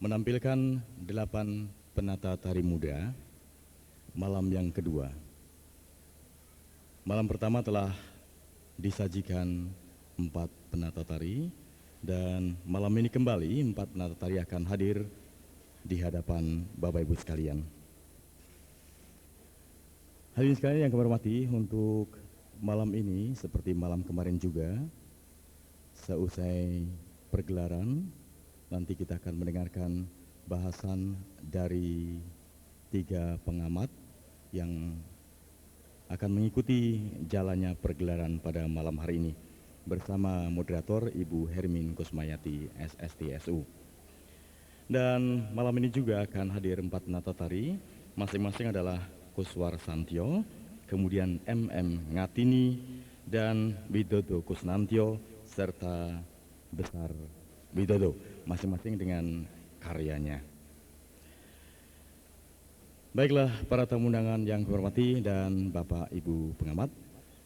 menampilkan 8 penata tari muda malam yang kedua. Malam pertama telah disajikan 4 penata tari dan malam ini kembali 4 penata tari akan hadir di hadapan Bapak Ibu sekalian. Hadirin sekalian yang kami hormati, untuk malam ini seperti malam kemarin juga, seusai pergelaran nanti kita akan mendengarkan bahasan dari 3 pengamat yang akan mengikuti jalannya pergelaran pada malam hari ini bersama moderator Ibu Hermin Kusmayati SSTSU. Dan malam ini juga akan hadir 4 penata tari, masing-masing adalah Kuswar Santyo, kemudian MM Ngatini, dan Widodo Kusnantyo, serta Besar Widodo, masing-masing dengan karyanya. Baiklah para tamu undangan yang kami dan Bapak Ibu pengamat,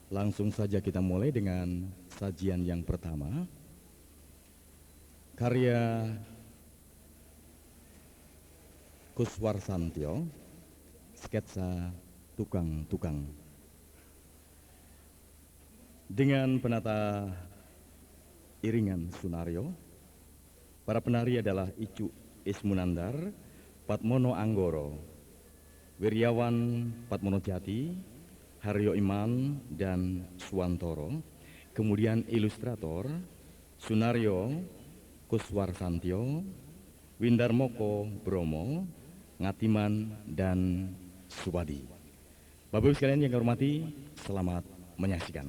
langsung saja kita mulai dengan sajian yang pertama, karya Kuswar Santyo, sketsa Tukang-Tukang. Dengan penata iringan Sunario, para penari adalah Icu Ismunandar, Patmono Anggoro, Wiryawan Patmonojati, Haryo Iman, dan Suwantoro. Kemudian ilustrator Sunario Kuswar Santyo, Windarmoko Bromo, Ngatiman, dan Subadi. Bapak Ibu sekalian yang kami hormati, selamat menyaksikan.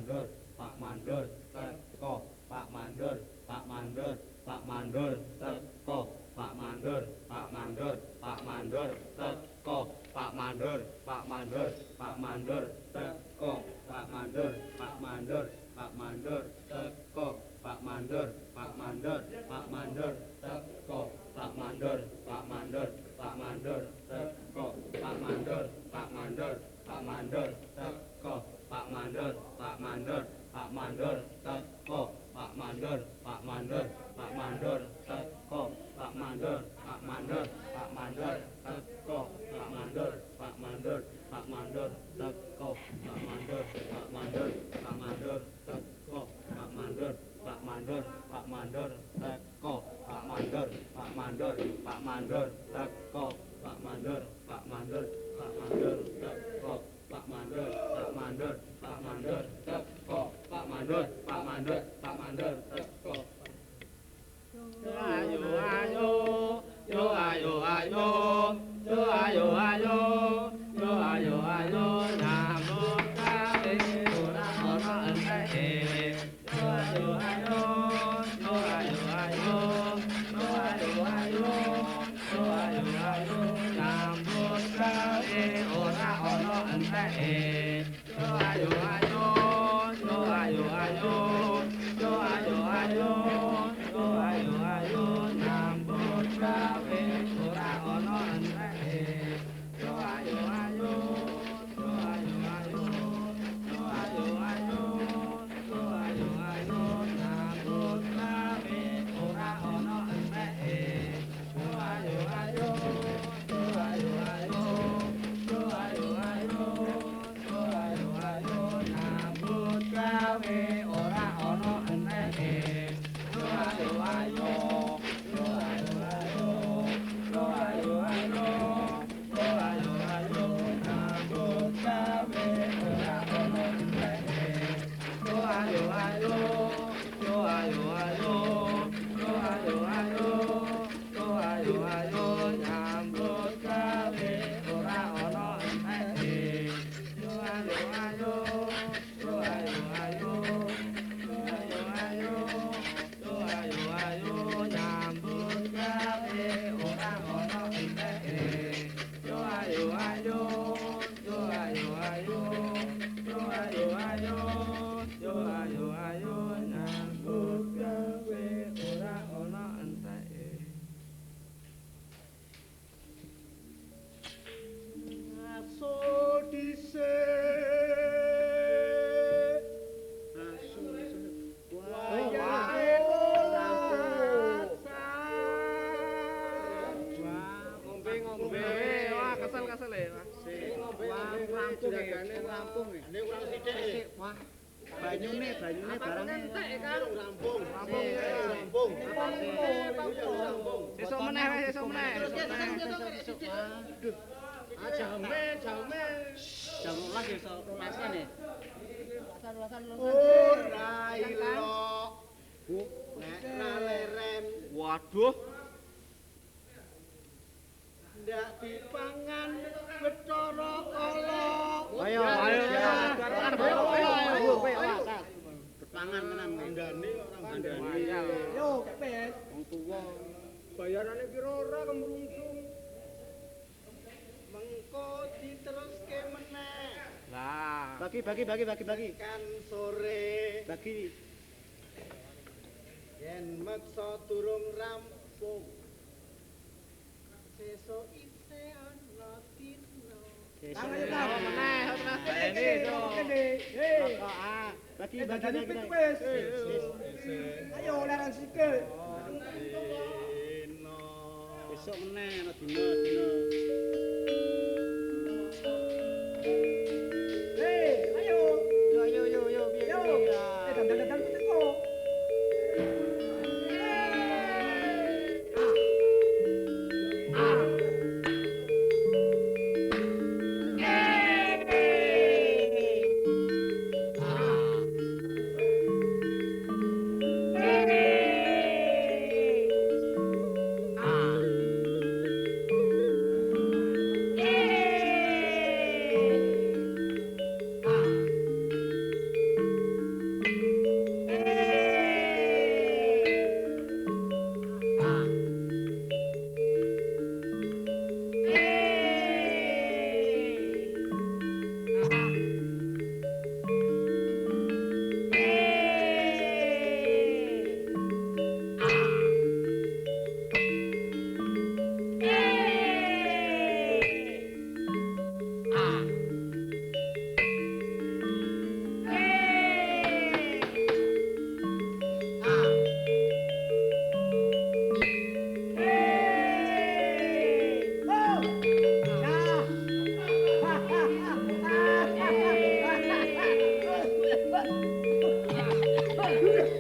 Pak Mandor teko, Pak Mandor, Pak Mandor, Pak Mandor teko, Pak Mandor, Pak Mandor, Pak Mandor teko, Pak Mandor, Pak Mandor, Pak Mandor teko, Pak Mandor, Pak Mandor, Pak Mandor teko, Pak Mandor, Pak Mandor, Pak Mandor teko, Pak Mandor, Pak Mandor, Pak Mandor teko, Pak Mandor, Pak Mandor, Pak Mandor teko, Pak Mandor, Pak Mandor, Pak Mandor teko, Pak Mandor, Pak Mandor, Pak Mandor teko, Pak Mandor, Pak Mandor, Pak Mandor teko, Pak Mandor, Pak Mandor, Pak Mandor teko, Pak Mandor, Pak Mandor, Pak Mandor teko, Pak Mandor, Pak Mandor, Pak Mandor teko, Pak Mandor, Pak Mandor, Pak Mandor teko, Pak Mandor, Pak Mandor, Pak Mandor teko, Pak Mandor, Pak Mandor, Pak Mandor teko, Pak Mandor, Pak Mandor, Pak Mandor teko. Ayo ayo, yo ayo ayo, yo ayo ayo, yo ayo ayo, nyambut gawe ora ana enteke. Yo ayo ayo, yo ayo ayo, yo ayo ayo, yo ayo ayo, nyambut gawe ora ana enteke. Yo ayo ayo, yo ayo ayo, yo ayo ayo, yo ayo ayo, nyambut gawe ora ana enteke. Yo ayo ayo, yo ayo ayo, yo ayo ayo, yo ayo ayo, nyambut gawe ora ana enteke. Yo ayo ayo, yo ayo ayo, yo ayo ayo, yo ayo ayo, nyambut gawe ora ana enteke. Yo ayo ayo, yo ayo ayo, yo ayo ayo, yo ayo ayo, nyambut gawe ora ana enteke. Yo ayo ayo, yo ayo ayo, yo ayo ayo, yo ayo ayo, nyambut gawe ora ana enteke. Yo ayo ayo, yo ayo ayo, yo ayo ayo, yo ayo ayo, nyambut gawe ora ana enteke. Yo ayo ayo, yo ayo ayo, yo ayo ayo, yo ayo ayo, nyambut gawe ora ana enteke. Aso dhisik, aso wayahe ngombe, wah kesel ya, Mas. Rampung juragane rampung. Nek urang sithik. Wah. Banyune barangnya entek kan rampung. Rampung. Sesuk meneh. Aduh. Jaume. Jam 12 iso pasan ya. Pasan. Ora ilok. Nek lerem. Waduh. Ndak dipangan Bathara Kala. Ayo. Pangan tenan ngandani orang ngandani. Yo, Pet. Wong tuwa. Bayarane pira ora kemrungsung. Mengko diteruske meneh. Lah, bagi. Kan sore. Bagi. Yen meksa durung rampung. Sesuk isih ana dina. Bagi. Ayo laran sikil. Besok meneh ana dina. Ayo. Yo. Dandan teko. Ah.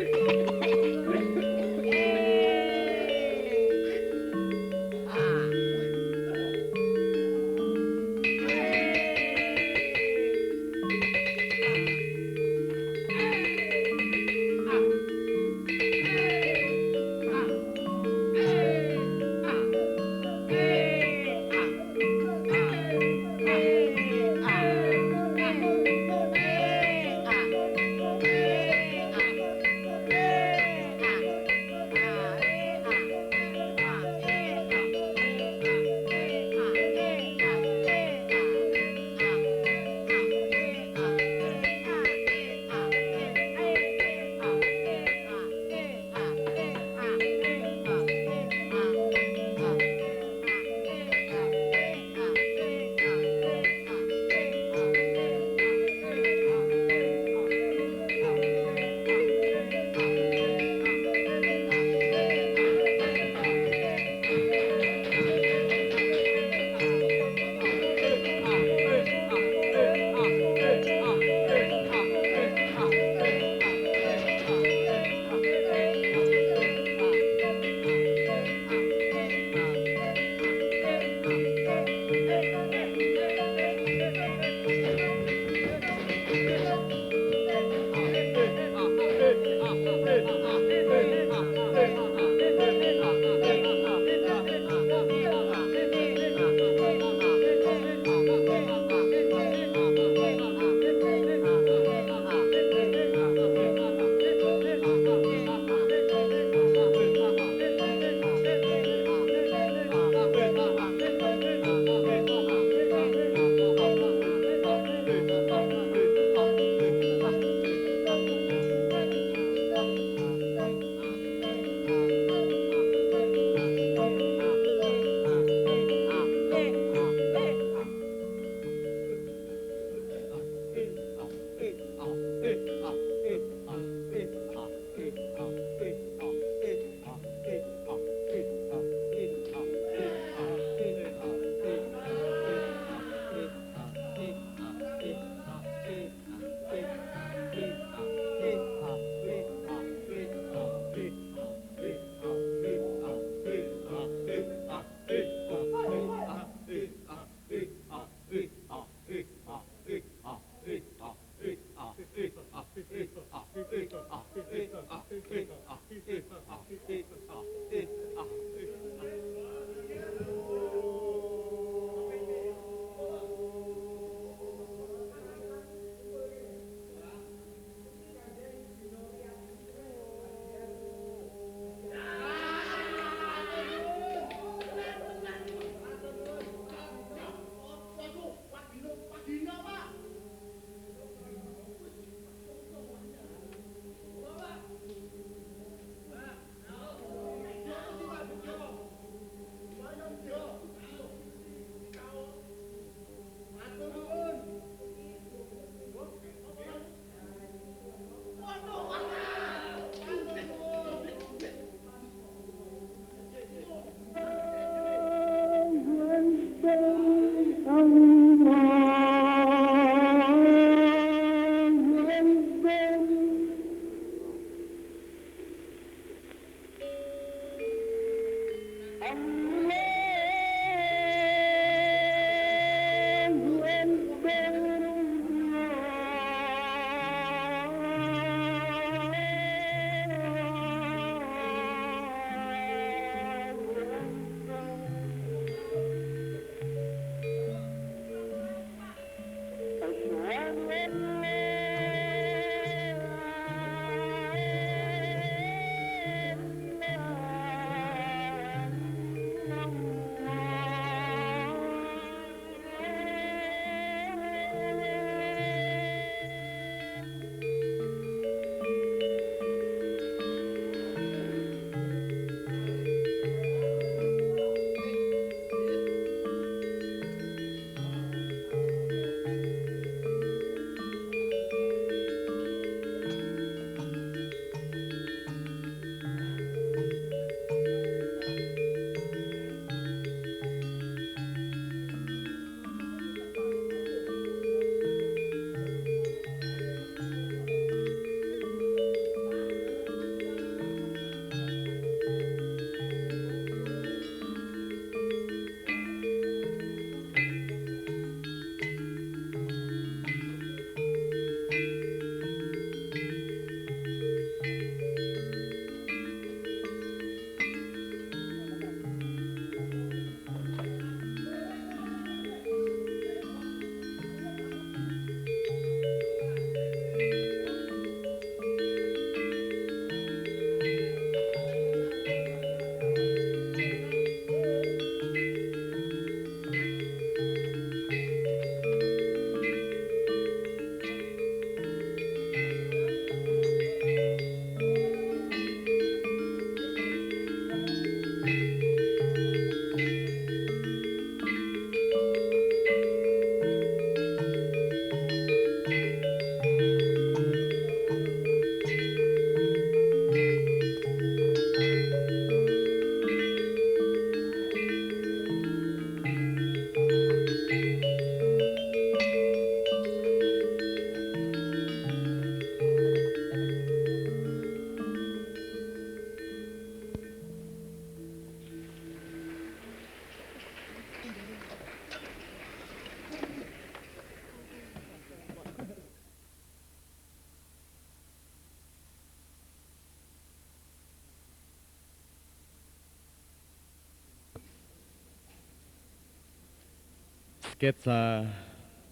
Sketsa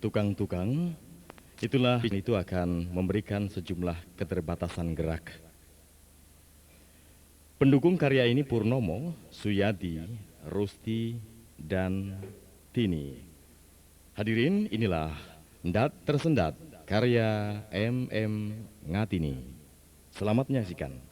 tukang-tukang, itulah itu akan memberikan sejumlah keterbatasan gerak. Pendukung karya ini Purnomo, Suyadi, Rusti, dan Tini. Hadirin, inilah Ndat Tersendat karya M.M. Ngatini. Selamat menyaksikan.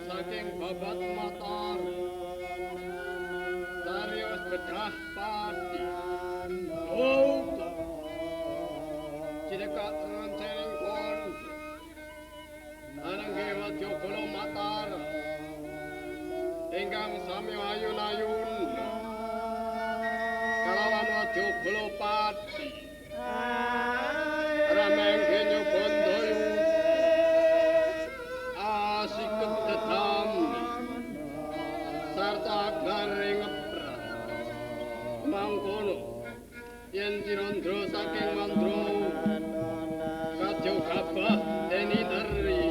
Saking babat matar Darius bedah pati Cideka ngancening kon Anangge wadyo kulo matar Ingkang sami ayun-ayun Kalawan wadyo kulo pati Rameng genyo bondoyu Asiket dedam Sarta garing ngeprak Mangkono Yen Cirondro saking mandro Kadyo gabah deni dari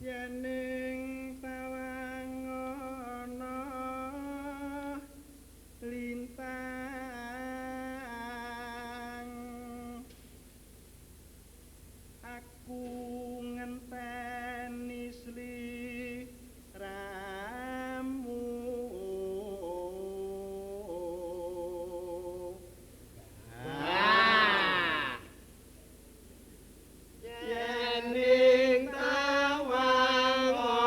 Yening pawangana lintang aku ngenteni sliramu yening tawang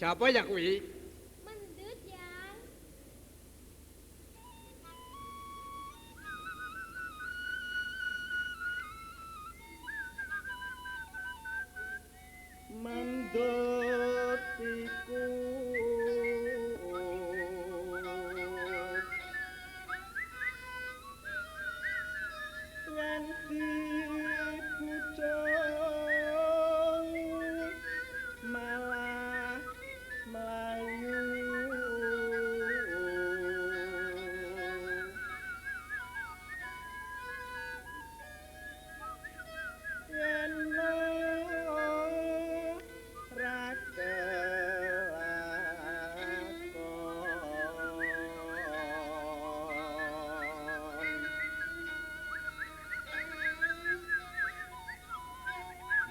Siapa ya kuwi? Mendut yang mendut iku yen dipucung malah melayu yen ora kelakon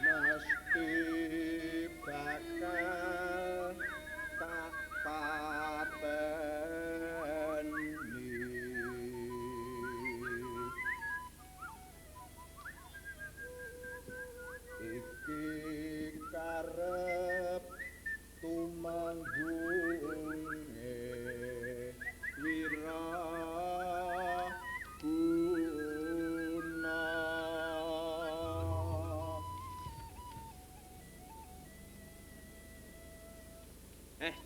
mesti bakal tak pateni iki karep tumanggunge Wiraguna.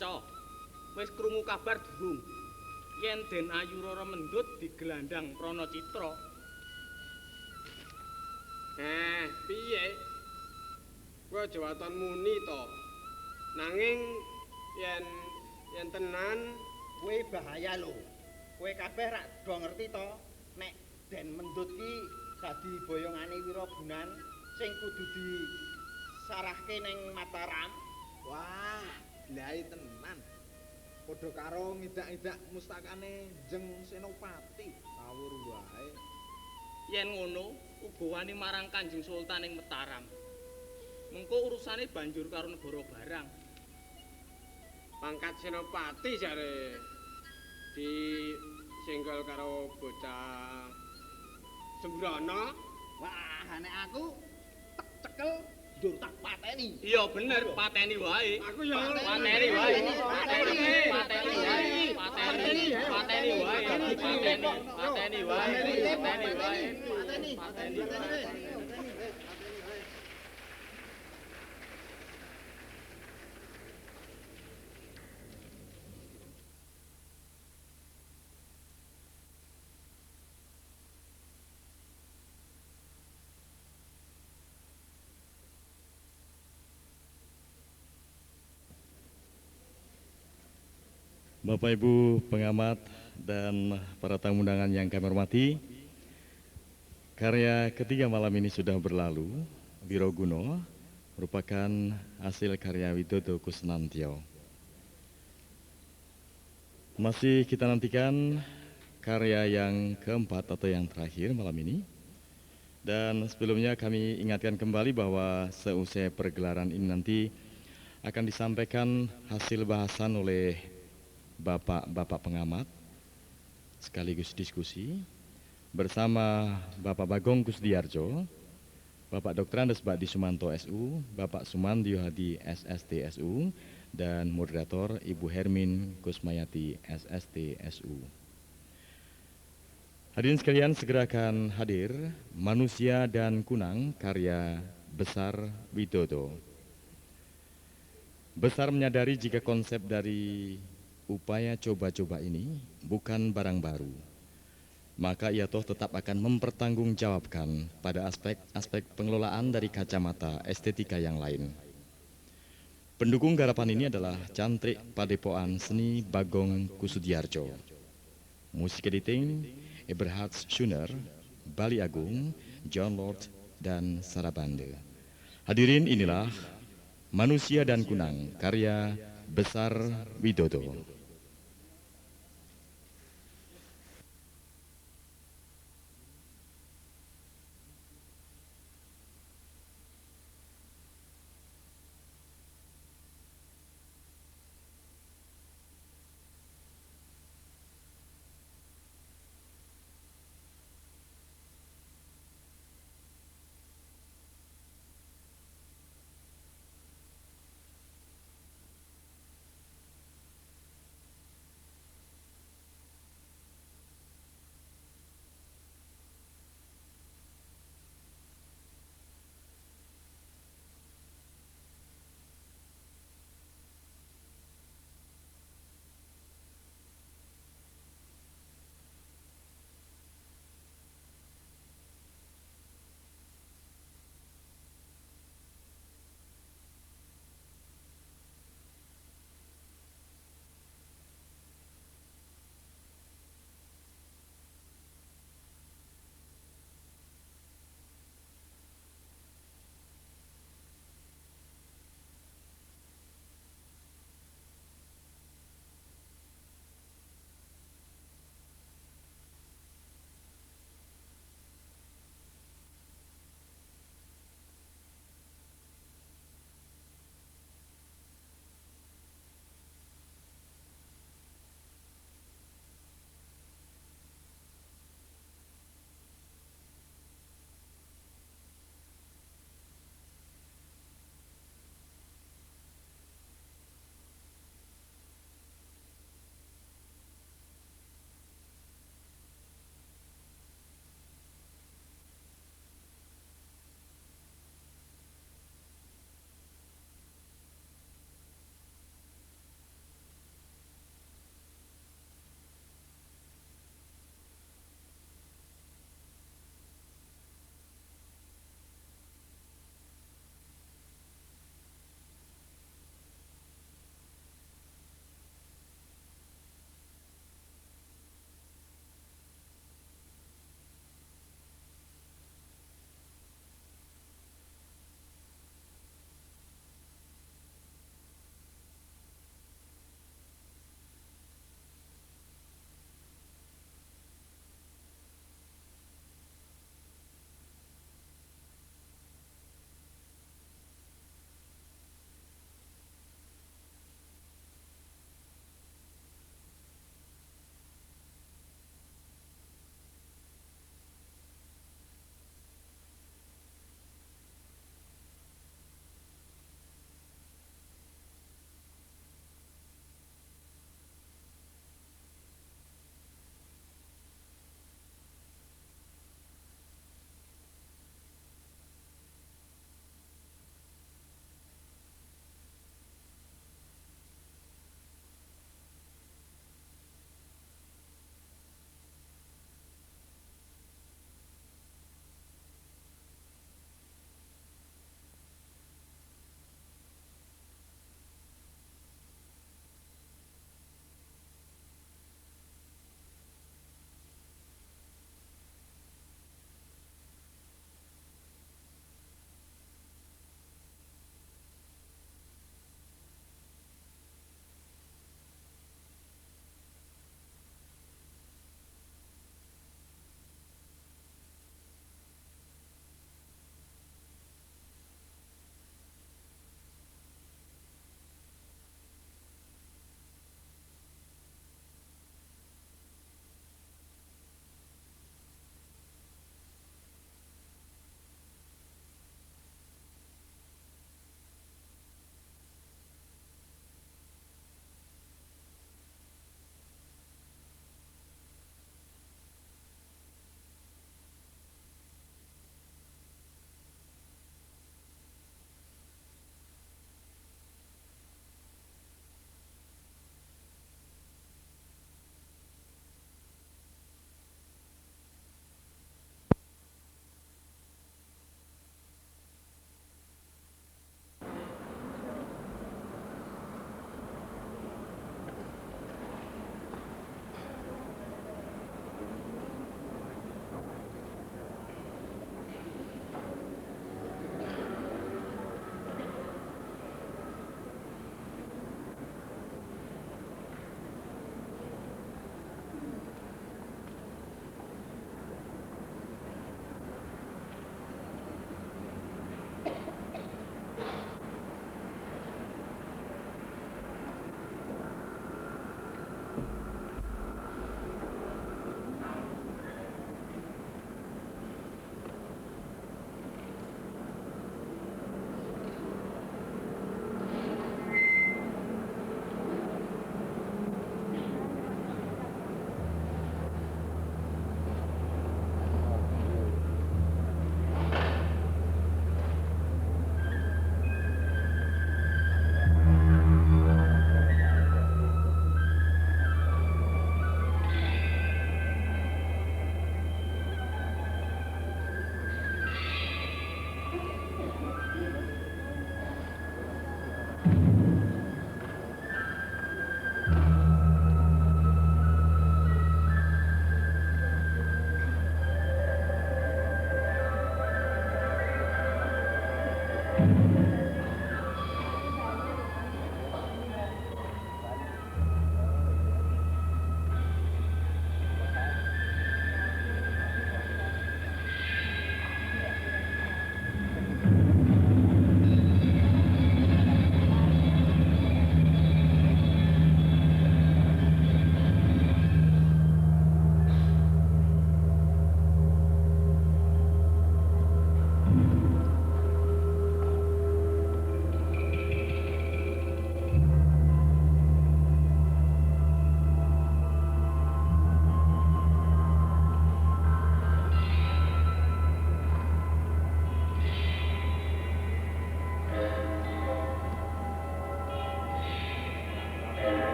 Co, wis krungu kabar durung? Yen Den Ayu Rara Mendut digelandang Pranacitra. Piye? Kowe aja waton muni to. Nanging yen tenan Kowe bahaya lho. Kowe kabeh rak do ngerti to nek Den Mendut ki dadi boyongane Wiragunan sing kudu disarahke ning Mataram. Wah, blai tenan. Padha karo ngidak-idak mustakane Jeng Senopati. Kawur wae. Yen ngono, uga wani marang Kanjeng Sultan ing Mataram. Mengko urusane banjur karo negara barang. pangkat Senopati jare disenggol karo bocah sembrono. Wah, nek aku tak cekel ndur tak pateni. Iya bener, pateni wae. Aku ya Pateni wae. Pateni wae. Pateni wae. Pateni wae. Pateni wae. Pateni wae. Pateni wae. Bapak Ibu pengamat dan para tamu undangan yang kami hormati, karya ketiga malam ini sudah berlalu. Wiraguna merupakan hasil karya Widodo Kusnantyo. Masih kita nantikan karya yang keempat atau yang terakhir malam ini. Dan sebelumnya kami ingatkan kembali bahwa seusai pergelaran ini nanti akan disampaikan hasil bahasan oleh Bapak-bapak pengamat sekaligus diskusi bersama Bapak Bagong Kusdiarjo, Bapak Dr. Andes Bakdi Sumanto SU, Bapak Sumandio Hadi SST SU, dan moderator Ibu Hermin Kusmayati SST SU. Hadirin sekalian, segera akan hadir Manusia dan Kunang karya Besar Widodo. Besar menyadari jika konsep dari upaya coba-coba ini bukan barang baru, maka ia toh tetap akan mempertanggungjawabkan pada aspek-aspek pengelolaan dari kacamata estetika yang lain. Pendukung garapan ini adalah Cantrik Padepokan Seni Bagong Kusudiarjo, musik editing Eberhard Schuner, Bali Agung, John Lord, dan Sarabande. Hadirin, inilah Manusia dan Kunang karya Besar Widodo.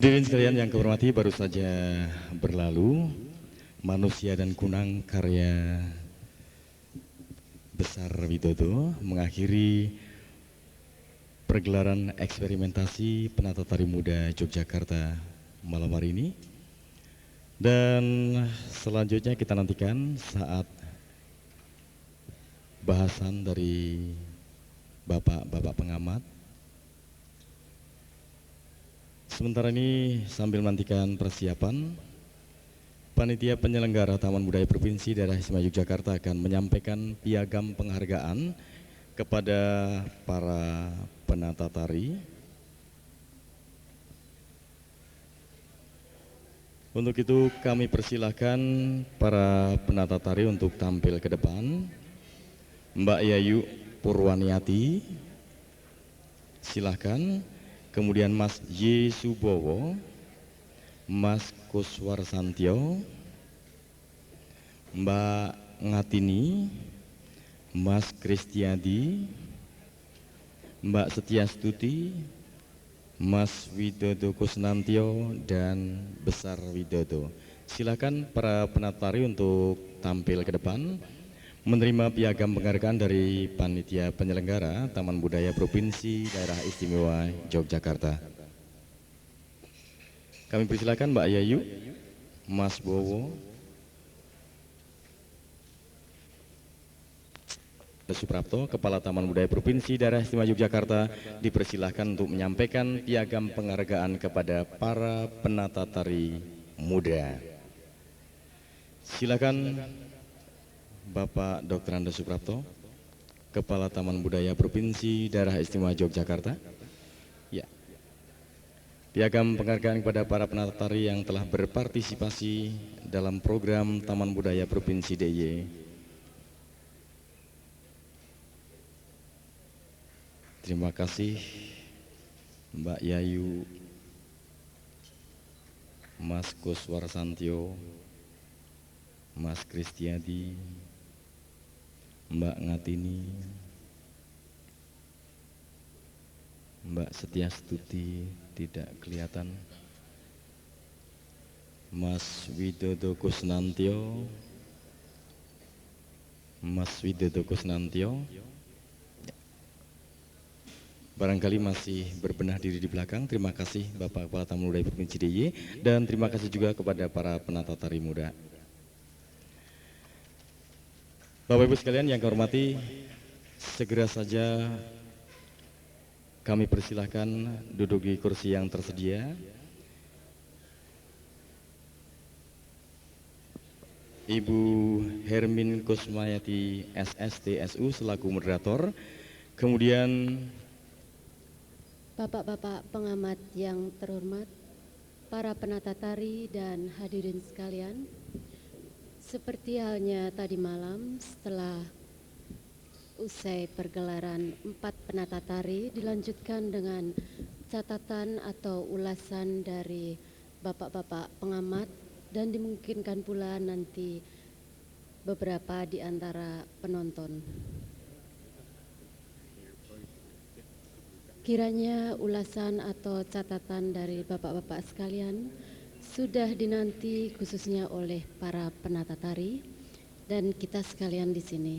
Hadirin sekalian yang kehormati, baru saja berlalu Manusia dan Kunang karya Besar Widodo mengakhiri pergelaran eksperimentasi penata tari muda Yogyakarta malam hari ini. Dan selanjutnya kita nantikan saat bahasan dari bapak-bapak pengamat. Sementara ini sambil menantikan persiapan, Panitia Penyelenggara Taman Budaya Provinsi Daerah Istimewa Yogyakarta akan menyampaikan piagam penghargaan kepada para penata tari. Untuk itu kami persilahkan para penata tari untuk tampil ke depan. Mbak Yayu Purwaniati, silahkan. Kemudian Mas Y. Subowo, Mas Kuswarsantyo, Mbak Ngatini, Mas Kristiadi, Mbak Setiastuti, Mas Widodo Kusnantyo, dan Besar Widodo. Silakan para penatari untuk tampil ke depan menerima piagam penghargaan dari panitia penyelenggara Taman Budaya Provinsi Daerah Istimewa Yogyakarta. Kami persilakan Mbak Yayu, Mas Bowo, Suprapto, Kepala Taman Budaya Provinsi Daerah Istimewa Yogyakarta, dipersilahkan untuk menyampaikan piagam penghargaan kepada para penata tari muda. Silakan Bapak Dr. Anda Suprapto, Kepala Taman Budaya Provinsi Daerah Istimewa Yogyakarta. Ya. Piagam penghargaan kepada para penata tari yang telah berpartisipasi dalam program Taman Budaya Provinsi DIY. Terima kasih Mbak Yayu, Mas Kuswarsantyo, Mas Kristiadi, Mbak Ngatini, Mbak Setiastuti tidak kelihatan, Mas Widodo Kusnantyo, Mas Widodo Kusnantyo, barangkali masih berbenah diri di belakang. Terima kasih Bapak Kepala Taman Budaya Provinsi DIY, dan terima kasih juga kepada para penata tari muda. Bapak Ibu sekalian yang kami hormati, segera saja kami persilahkan duduk di kursi yang tersedia. Ibu Hermin Kusmayati SSTSU selaku moderator, kemudian Bapak-bapak pengamat yang terhormat, para penata tari dan hadirin sekalian, seperti halnya tadi malam setelah usai pergelaran 4 penata tari dilanjutkan dengan catatan atau ulasan dari bapak-bapak pengamat, dan dimungkinkan pula nanti beberapa di antara penonton. Kiranya ulasan atau catatan dari bapak-bapak sekalian sudah dinanti khususnya oleh para penata tari dan kita sekalian di sini.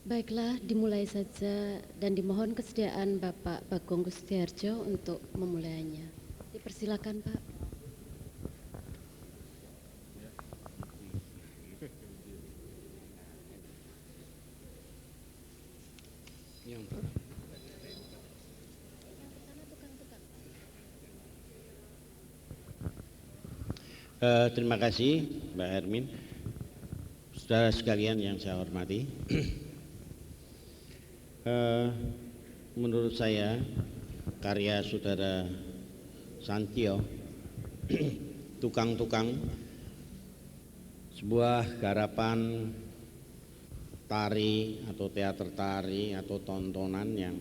Baiklah, dimulai saja dan dimohon kesediaan Bapak Bagong Gustiharjo untuk memulainya. Dipersilakan, Pak. Terima kasih Mbak Hermin. Saudara sekalian yang saya hormati, menurut saya karya Saudara Santyo, Tukang-Tukang, sebuah garapan tari atau teater tari atau tontonan yang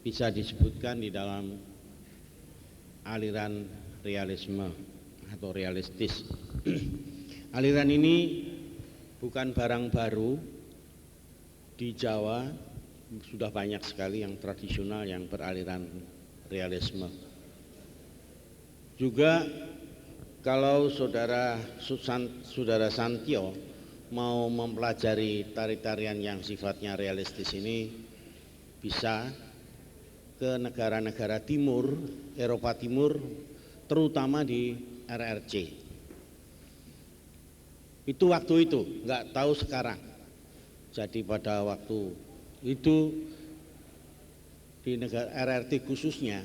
bisa disebutkan di dalam aliran realisme atau realistis. Aliran ini bukan barang baru. Di Jawa sudah banyak sekali yang tradisional yang beraliran realisme. Juga kalau saudara Santyo mau mempelajari tari-tarian yang sifatnya realistis ini, bisa ke negara-negara timur, Eropa Timur, terutama di RRC. Itu waktu itu, nggak tahu sekarang. Jadi pada waktu itu di negara RRT khususnya,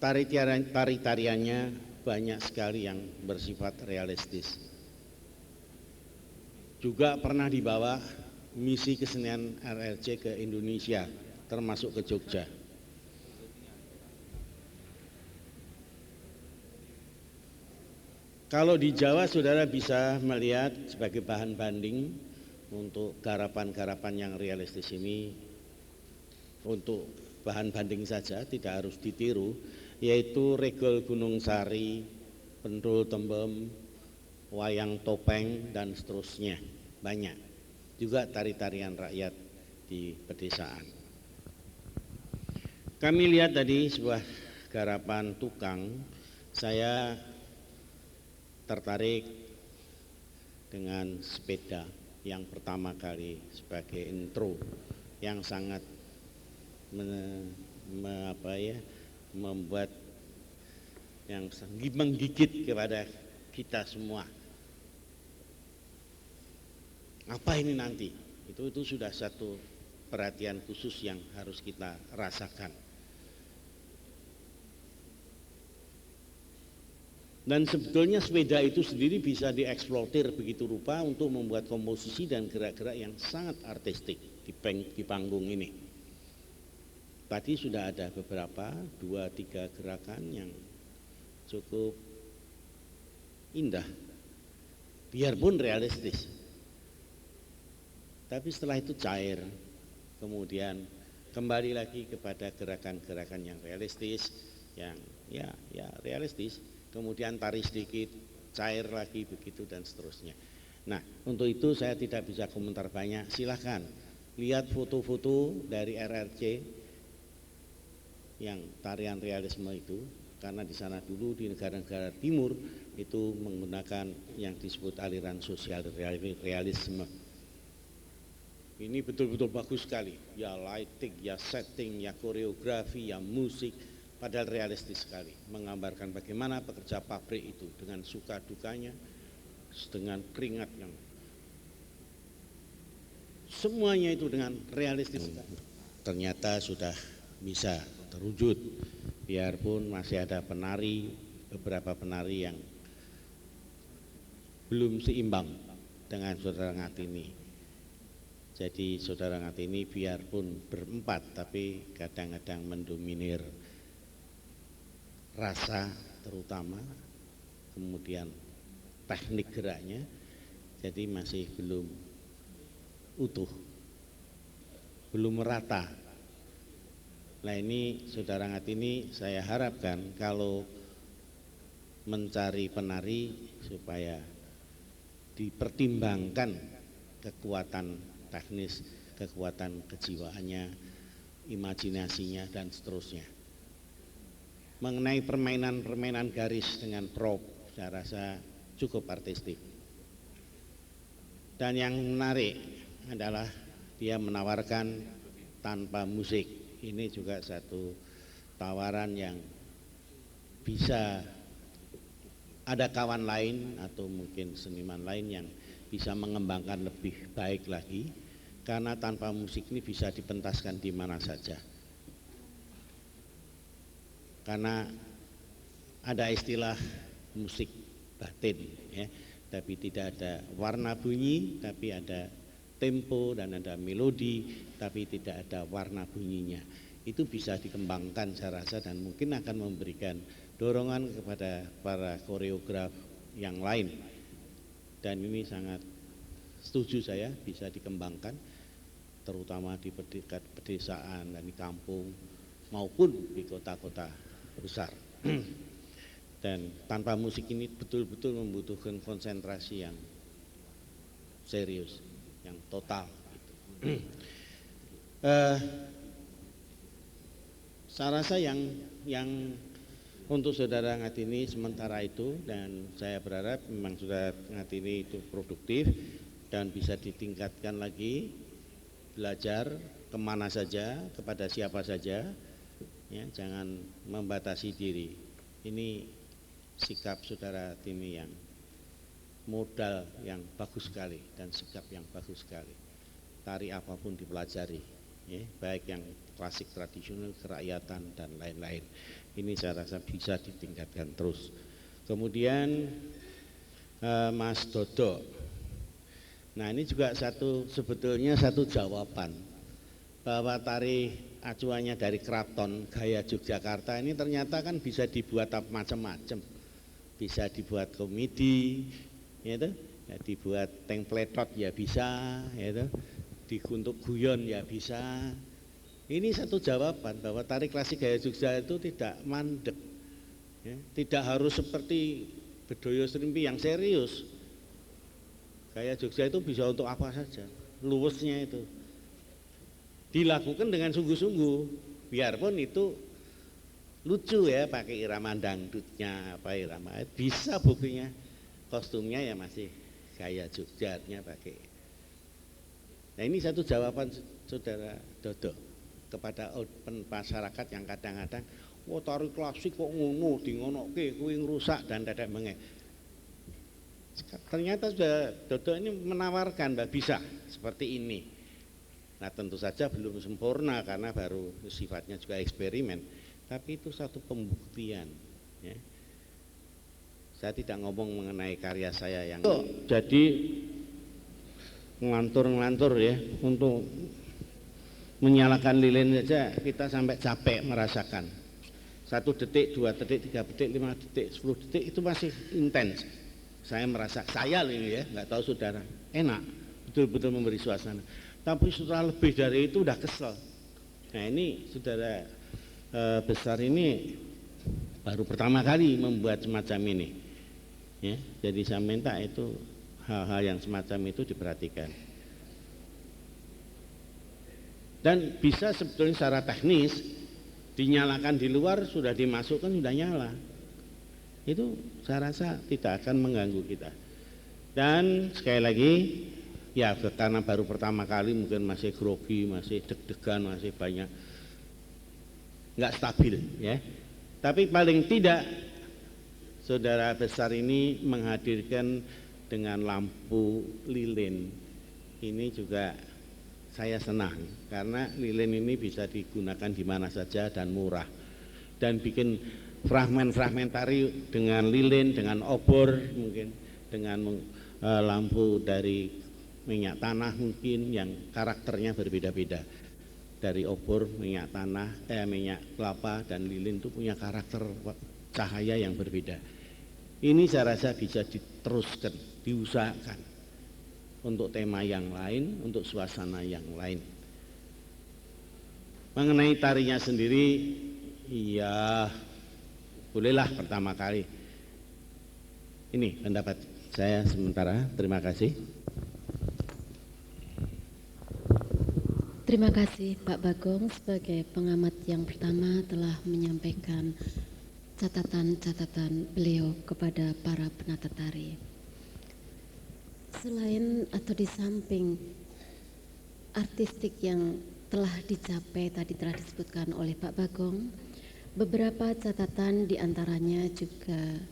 tari-tariannya banyak sekali yang bersifat realistis. Juga pernah dibawa misi kesenian RRC ke Indonesia, termasuk ke Jogja. Kalau di Jawa saudara bisa melihat sebagai bahan banding untuk garapan-garapan yang realistis ini, untuk bahan banding saja, tidak harus ditiru. yaitu Regol Gunung Sari, Pendul Tembem, Wayang Topeng, dan seterusnya. Banyak. Juga tari-tarian rakyat di pedesaan. Kami lihat tadi sebuah garapan tukang, saya tertarik dengan sepeda yang pertama kali sebagai intro yang sangat membuat yang menggigit kepada kita semua. Apa ini nanti? Itu sudah satu perhatian khusus yang harus kita rasakan. Dan sebetulnya sepeda itu sendiri bisa dieksploitir begitu rupa untuk membuat komposisi dan gerak-gerak yang sangat artistik di panggung ini. Tadi sudah ada beberapa 2-3 gerakan yang cukup indah, biarpun realistis. Tapi setelah itu cair, kemudian kembali lagi kepada gerakan-gerakan yang realistis, yang ya realistis. Kemudian tarik sedikit, cair lagi begitu dan seterusnya. Nah, untuk itu saya tidak bisa komentar banyak. Silahkan lihat foto-foto dari RRC yang tarian realisme itu, karena di sana dulu di negara-negara timur itu menggunakan yang disebut aliran sosial realisme. Ini betul-betul bagus sekali. Ya lighting, ya setting, ya koreografi, ya musik. Padahal realistis sekali, menggambarkan bagaimana pekerja pabrik itu dengan suka dukanya, dengan keringat yang semuanya itu dengan realistis. Ternyata sudah bisa terwujud, biarpun masih ada beberapa penari yang belum seimbang dengan Saudara Ngatini. Jadi Saudara Ngatini biarpun berempat, tapi kadang-kadang mendominir rasa terutama, kemudian teknik geraknya, jadi masih belum utuh, belum merata. Nah ini Saudara Ngatini saya harapkan kalau mencari penari supaya dipertimbangkan kekuatan teknis, kekuatan kejiwaannya, imajinasinya dan seterusnya. Mengenai permainan garis dengan prop, saya rasa cukup artistik. Dan yang menarik adalah dia menawarkan tanpa musik. Ini juga satu tawaran yang bisa ada kawan lain atau mungkin seniman lain yang bisa mengembangkan lebih baik lagi, karena tanpa musik ini bisa dipentaskan di mana saja. Karena ada istilah musik batin, ya, tapi tidak ada warna bunyi, tapi ada tempo dan ada melodi, tapi tidak ada warna bunyinya. Itu bisa dikembangkan saya rasa, dan mungkin akan memberikan dorongan kepada para koreograf yang lain. Dan ini sangat setuju saya bisa dikembangkan, terutama di pedesaan dan di kampung maupun di kota-kota besar. Dan tanpa musik ini betul-betul membutuhkan konsentrasi yang serius, yang total. Saya rasa yang untuk Saudara Ngatini sementara itu, dan saya berharap memang Saudara Ngatini itu produktif dan bisa ditingkatkan lagi, belajar kemana saja, kepada siapa saja, ya, jangan membatasi diri. Ini sikap Saudara Timi yang modal yang bagus sekali dan sikap yang bagus sekali. Tari apapun dipelajari, ya, baik yang klasik tradisional, kerakyatan dan lain-lain. Ini saya rasa bisa ditingkatkan terus. Kemudian Mas Dodo, nah ini juga sebetulnya satu jawaban bahwa tari acuannya dari keraton gaya Yogyakarta ini ternyata kan bisa dibuat macam-macam, bisa dibuat komedi, ya, dibuat tengpletot ya bisa, ya, diguntuk guyon ya bisa. Ini satu jawaban bahwa tari klasik gaya Jogja itu tidak mandek, Ya, tidak harus seperti Bedoyo Srimpi yang serius. Kayak Jogja itu bisa untuk apa saja, luwesnya itu. Dilakukan dengan sungguh-sungguh, biarpun itu lucu ya, pakai irama dangdutnya, apa irama, bisa buktinya. Kostumnya ya masih kayak Jogjanya pakai. Nah ini satu jawaban Saudara Dodo kepada masyarakat yang kadang-kadang tari klasik kok ngono, di ngonoke kuwi ngrusak dan dadak menge. Ternyata sudah Dodo ini menawarkan bahwa bisa seperti ini. Nah tentu saja belum sempurna karena baru sifatnya juga eksperimen, tapi itu satu pembuktian ya. Saya tidak ngomong mengenai karya saya yang jadi ngelantur ya, untuk menyalakan lilin saja kita sampai capek merasakan. 1 detik, 2 detik, 3 detik, 5 detik, 10 detik itu masih intens. Saya merasa, saya ini ya, nggak tahu saudara, enak, betul-betul memberi suasana. Tapi setelah lebih dari itu udah kesel. Nah ini saudara besar ini baru pertama kali membuat semacam ini. Ya, jadi saya minta itu hal-hal yang semacam itu diperhatikan. Dan bisa sebetulnya secara teknis dinyalakan di luar, sudah dimasukkan sudah nyala. Itu saya rasa tidak akan mengganggu kita. Dan sekali lagi ya karena baru pertama kali mungkin masih grogi, masih deg-degan, masih banyak nggak stabil ya. Tapi paling tidak saudara besar ini menghadirkan dengan lampu lilin. Ini juga saya senang karena lilin ini bisa digunakan di mana saja dan murah. Dan bikin fragmen-fragmen tari dengan lilin, dengan obor mungkin, dengan lampu dari minyak tanah mungkin yang karakternya berbeda-beda. Dari obor, minyak tanah, minyak kelapa dan lilin itu punya karakter cahaya yang berbeda. Ini saya rasa bisa diteruskan, diusahakan untuk tema yang lain, untuk suasana yang lain. Mengenai tarinya sendiri, ya bolehlah pertama kali. Ini pendapat saya sementara. Terima kasih. Terima kasih Pak Bagong sebagai pengamat yang pertama telah menyampaikan catatan-catatan beliau kepada para penata tari. Selain atau di samping artistik yang telah dicapai tadi telah disebutkan oleh Pak Bagong, beberapa catatan diantaranya juga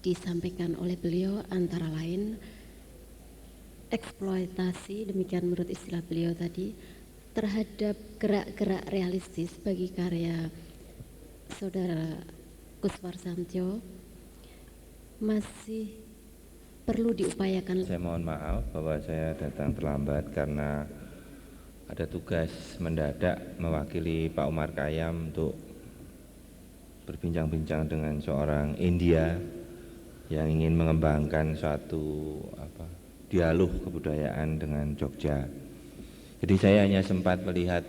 disampaikan oleh beliau, antara lain eksploitasi, demikian menurut istilah beliau tadi, terhadap gerak-gerak realistis bagi karya Saudara Kuswar Santyo masih perlu diupayakan. Saya mohon maaf bahwa saya datang terlambat karena ada tugas mendadak mewakili Pak Umar Khayyam untuk berbincang-bincang dengan seorang India yang ingin mengembangkan suatu dialog kebudayaan dengan Jogja. Jadi saya hanya sempat melihat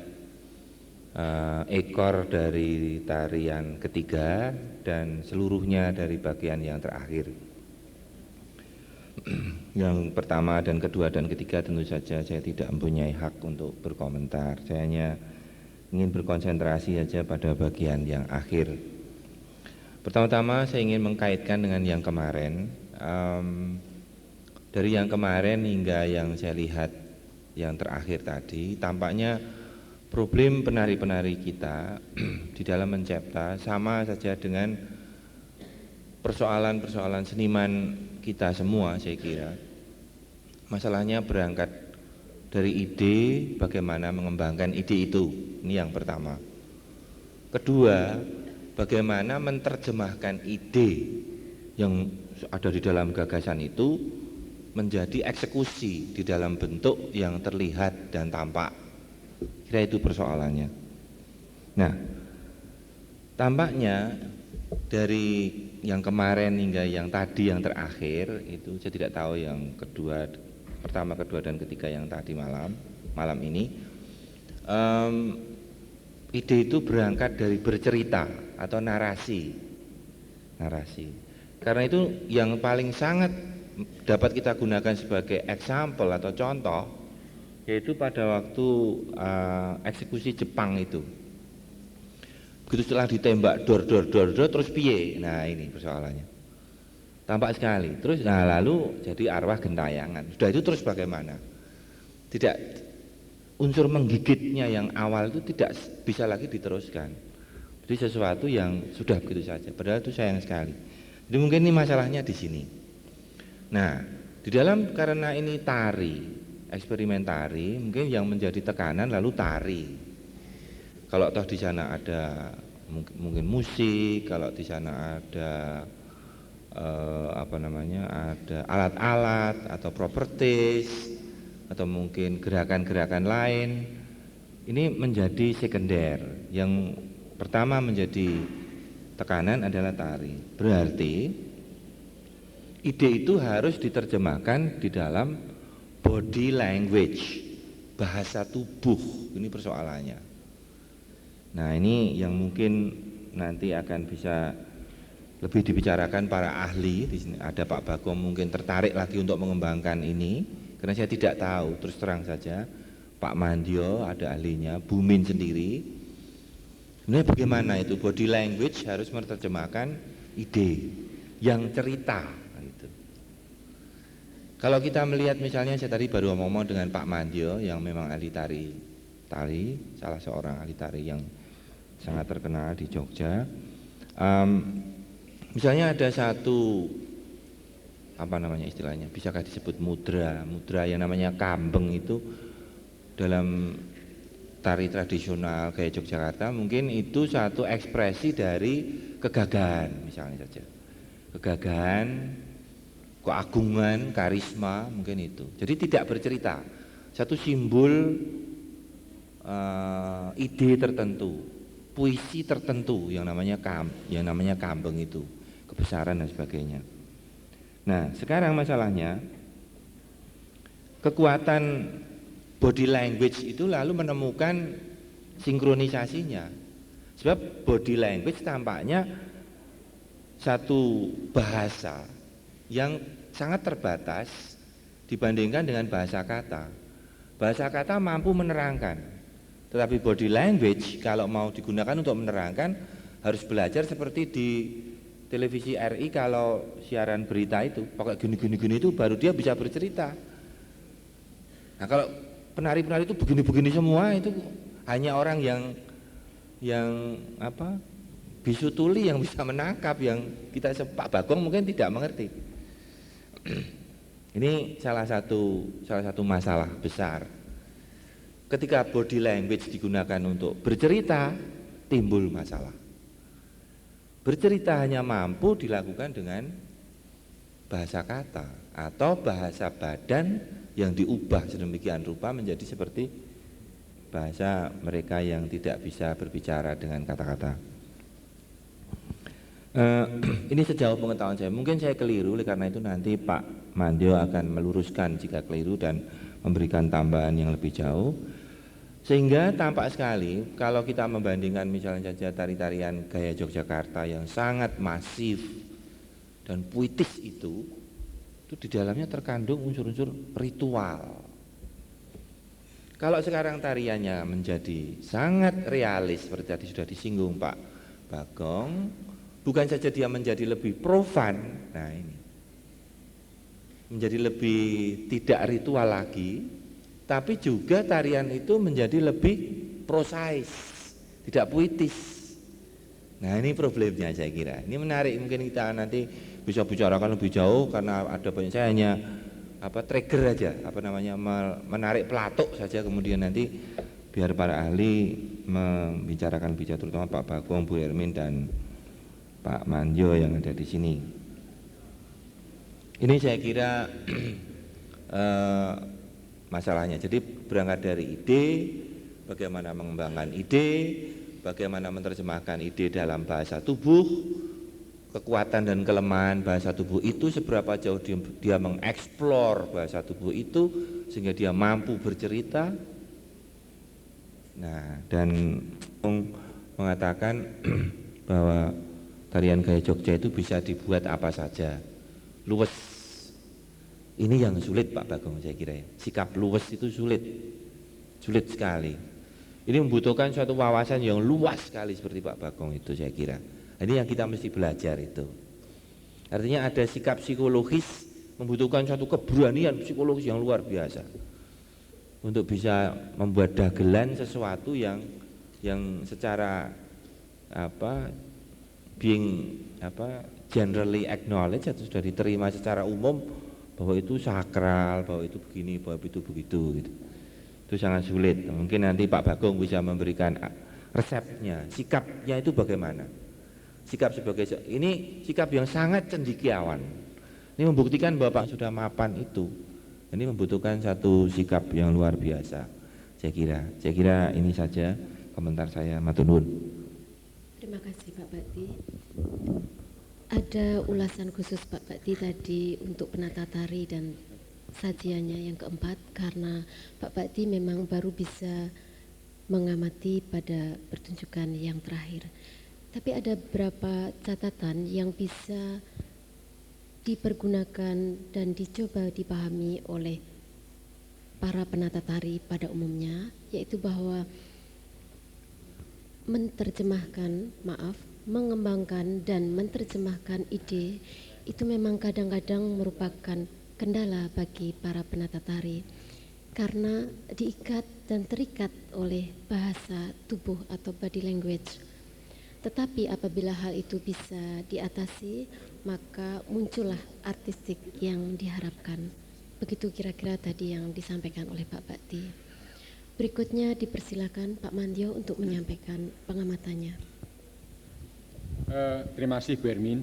ekor dari tarian ketiga dan seluruhnya dari bagian yang terakhir. Yang pertama dan kedua dan ketiga tentu saja saya tidak mempunyai hak untuk berkomentar. Saya hanya ingin berkonsentrasi saja pada bagian yang akhir. Pertama-tama saya ingin mengkaitkan dengan yang kemarin. Dari yang kemarin hingga yang saya lihat yang terakhir tadi, tampaknya problem penari-penari kita di dalam mencipta sama saja dengan persoalan-persoalan seniman kita semua. Saya kira masalahnya berangkat dari ide, bagaimana mengembangkan ide itu. Ini yang pertama. Kedua, bagaimana menerjemahkan ide yang ada di dalam gagasan itu menjadi eksekusi di dalam bentuk yang terlihat dan tampak. Kira itu persoalannya. Nah, tampaknya dari yang kemarin hingga yang tadi yang terakhir itu saya tidak tahu yang kedua, pertama, kedua dan ketiga yang tadi malam ini ide itu berangkat dari bercerita atau narasi. Karena itu yang paling sangat dapat kita gunakan sebagai example atau contoh yaitu pada waktu eksekusi Jepang itu. Begitu setelah ditembak dor terus piye? Nah, ini persoalannya. Tampak sekali. Terus lalu jadi arwah gentayangan. Sudah itu terus bagaimana? Tidak, unsur menggigitnya yang awal itu tidak bisa lagi diteruskan. Jadi sesuatu yang sudah begitu saja. Padahal itu sayang sekali. Jadi mungkin ini masalahnya di sini. Nah, di dalam karena ini tari, eksperimen tari, mungkin yang menjadi tekanan lalu tari. Kalau toh di sana ada mungkin musik, kalau di sana ada ada alat-alat atau properties atau mungkin gerakan-gerakan lain, ini menjadi sekunder. Yang pertama menjadi tekanan adalah tari. Berarti ide itu harus diterjemahkan di dalam body language, bahasa tubuh. Ini persoalannya. Nah, ini yang mungkin nanti akan bisa lebih dibicarakan para ahli. Di sini ada Pak Bagong mungkin tertarik lagi untuk mengembangkan ini, karena saya tidak tahu, terus terang saja. Pak Mandyo ada ahlinya, Bumin sendiri. Sebenarnya bagaimana itu body language harus menerjemahkan ide yang cerita gitu. Kalau kita melihat misalnya saya tadi baru ngomong dengan Pak Mandyo yang memang ahli tari, salah seorang ahli tari yang sangat terkenal di Jogja. Misalnya ada satu istilahnya, bisakah disebut mudra yang namanya kambeng itu dalam tari tradisional gaya Yogyakarta, mungkin itu satu ekspresi dari kegagahan misalnya saja. Kegagahan, keagungan, karisma, mungkin itu. Jadi tidak bercerita, satu simbol ide tertentu, puisi tertentu yang namanya kambeng itu, kebesaran dan sebagainya. Nah, sekarang masalahnya kekuatan body language itu lalu menemukan sinkronisasinya. Sebab body language tampaknya satu bahasa yang sangat terbatas dibandingkan dengan bahasa kata. Bahasa kata mampu menerangkan, tetapi body language kalau mau digunakan untuk menerangkan harus belajar seperti di televisi RI kalau siaran berita itu pakai gini itu baru dia bisa bercerita. Nah, kalau penari-penari itu begini-begini semua itu hanya orang yang bisu tuli yang bisa menangkap, yang kita Pak Bagong mungkin tidak mengerti. Ini salah satu masalah besar. Ketika body language digunakan untuk bercerita, timbul masalah. Bercerita hanya mampu dilakukan dengan bahasa kata atau bahasa badan yang diubah sedemikian rupa menjadi seperti bahasa mereka yang tidak bisa berbicara dengan kata-kata. Ini sejauh pengetahuan saya, mungkin saya keliru, oleh karena itu nanti Pak Mandyo akan meluruskan jika keliru dan memberikan tambahan yang lebih jauh. Sehingga tampak sekali kalau kita membandingkan misalnya saja tari-tarian gaya Yogyakarta yang sangat masif dan puitis itu di dalamnya terkandung unsur-unsur ritual. Kalau sekarang tariannya menjadi sangat realis seperti tadi sudah disinggung Pak Bagong, bukan saja dia menjadi lebih profan, nah ini menjadi lebih tidak ritual lagi, tapi juga tarian itu menjadi lebih prosais, tidak puitis. Nah, ini problemnya saya kira. Ini menarik, mungkin kita nanti bisa bicarakan lebih jauh karena ada banyak, saya hanya trigger aja, menarik pelatuk saja, kemudian nanti biar para ahli membicarakan lebih jauh, terutama Pak Bagong, Bu Hermin dan Pak Mandyo yang ada di sini. Ini saya kira masalahnya. Jadi berangkat dari ide, bagaimana mengembangkan ide, bagaimana menerjemahkan ide dalam bahasa tubuh, kekuatan dan kelemahan bahasa tubuh itu, seberapa jauh dia mengeksplor bahasa tubuh itu sehingga dia mampu bercerita. Nah, dan mengatakan bahwa tarian gaya Jogja itu bisa dibuat apa saja, luwes. Ini yang sulit Pak Bagong, saya kira ya. Sikap luwes itu sulit sekali. Ini membutuhkan suatu wawasan yang luas sekali seperti Pak Bagong itu, saya kira. Ini yang kita mesti belajar itu. Artinya ada sikap psikologis, membutuhkan suatu keberanian psikologis yang luar biasa untuk bisa membuat dagelan sesuatu yang secara generally acknowledged atau sudah diterima secara umum bahwa itu sakral, bahwa itu begini, bahwa itu begitu gitu. Itu sangat sulit. Mungkin nanti Pak Bagong bisa memberikan resepnya, sikapnya itu bagaimana. Sikap sebagai ini sikap yang sangat cendekiawan. Ini membuktikan bahwa Pak sudah mapan itu. Ini membutuhkan satu sikap yang luar biasa. Saya kira ini saja komentar saya. Matur nuwun. Terima kasih Pak Bakti. Ada ulasan khusus Pak Bakti tadi untuk penata tari dan sajiannya yang keempat, karena Pak Bakti memang baru bisa mengamati pada pertunjukan yang terakhir. Tapi ada beberapa catatan yang bisa dipergunakan dan dicoba dipahami oleh para penata tari pada umumnya, yaitu bahwa mengembangkan dan menerjemahkan ide itu memang kadang-kadang merupakan kendala bagi para penata tari karena diikat dan terikat oleh bahasa tubuh atau body language. Tetapi apabila hal itu bisa diatasi, maka muncullah artistik yang diharapkan. Begitu kira-kira tadi yang disampaikan oleh Pak Bakti. Berikutnya dipersilakan Pak Mandyo untuk menyampaikan pengamatannya. Terima kasih Bu Ermin.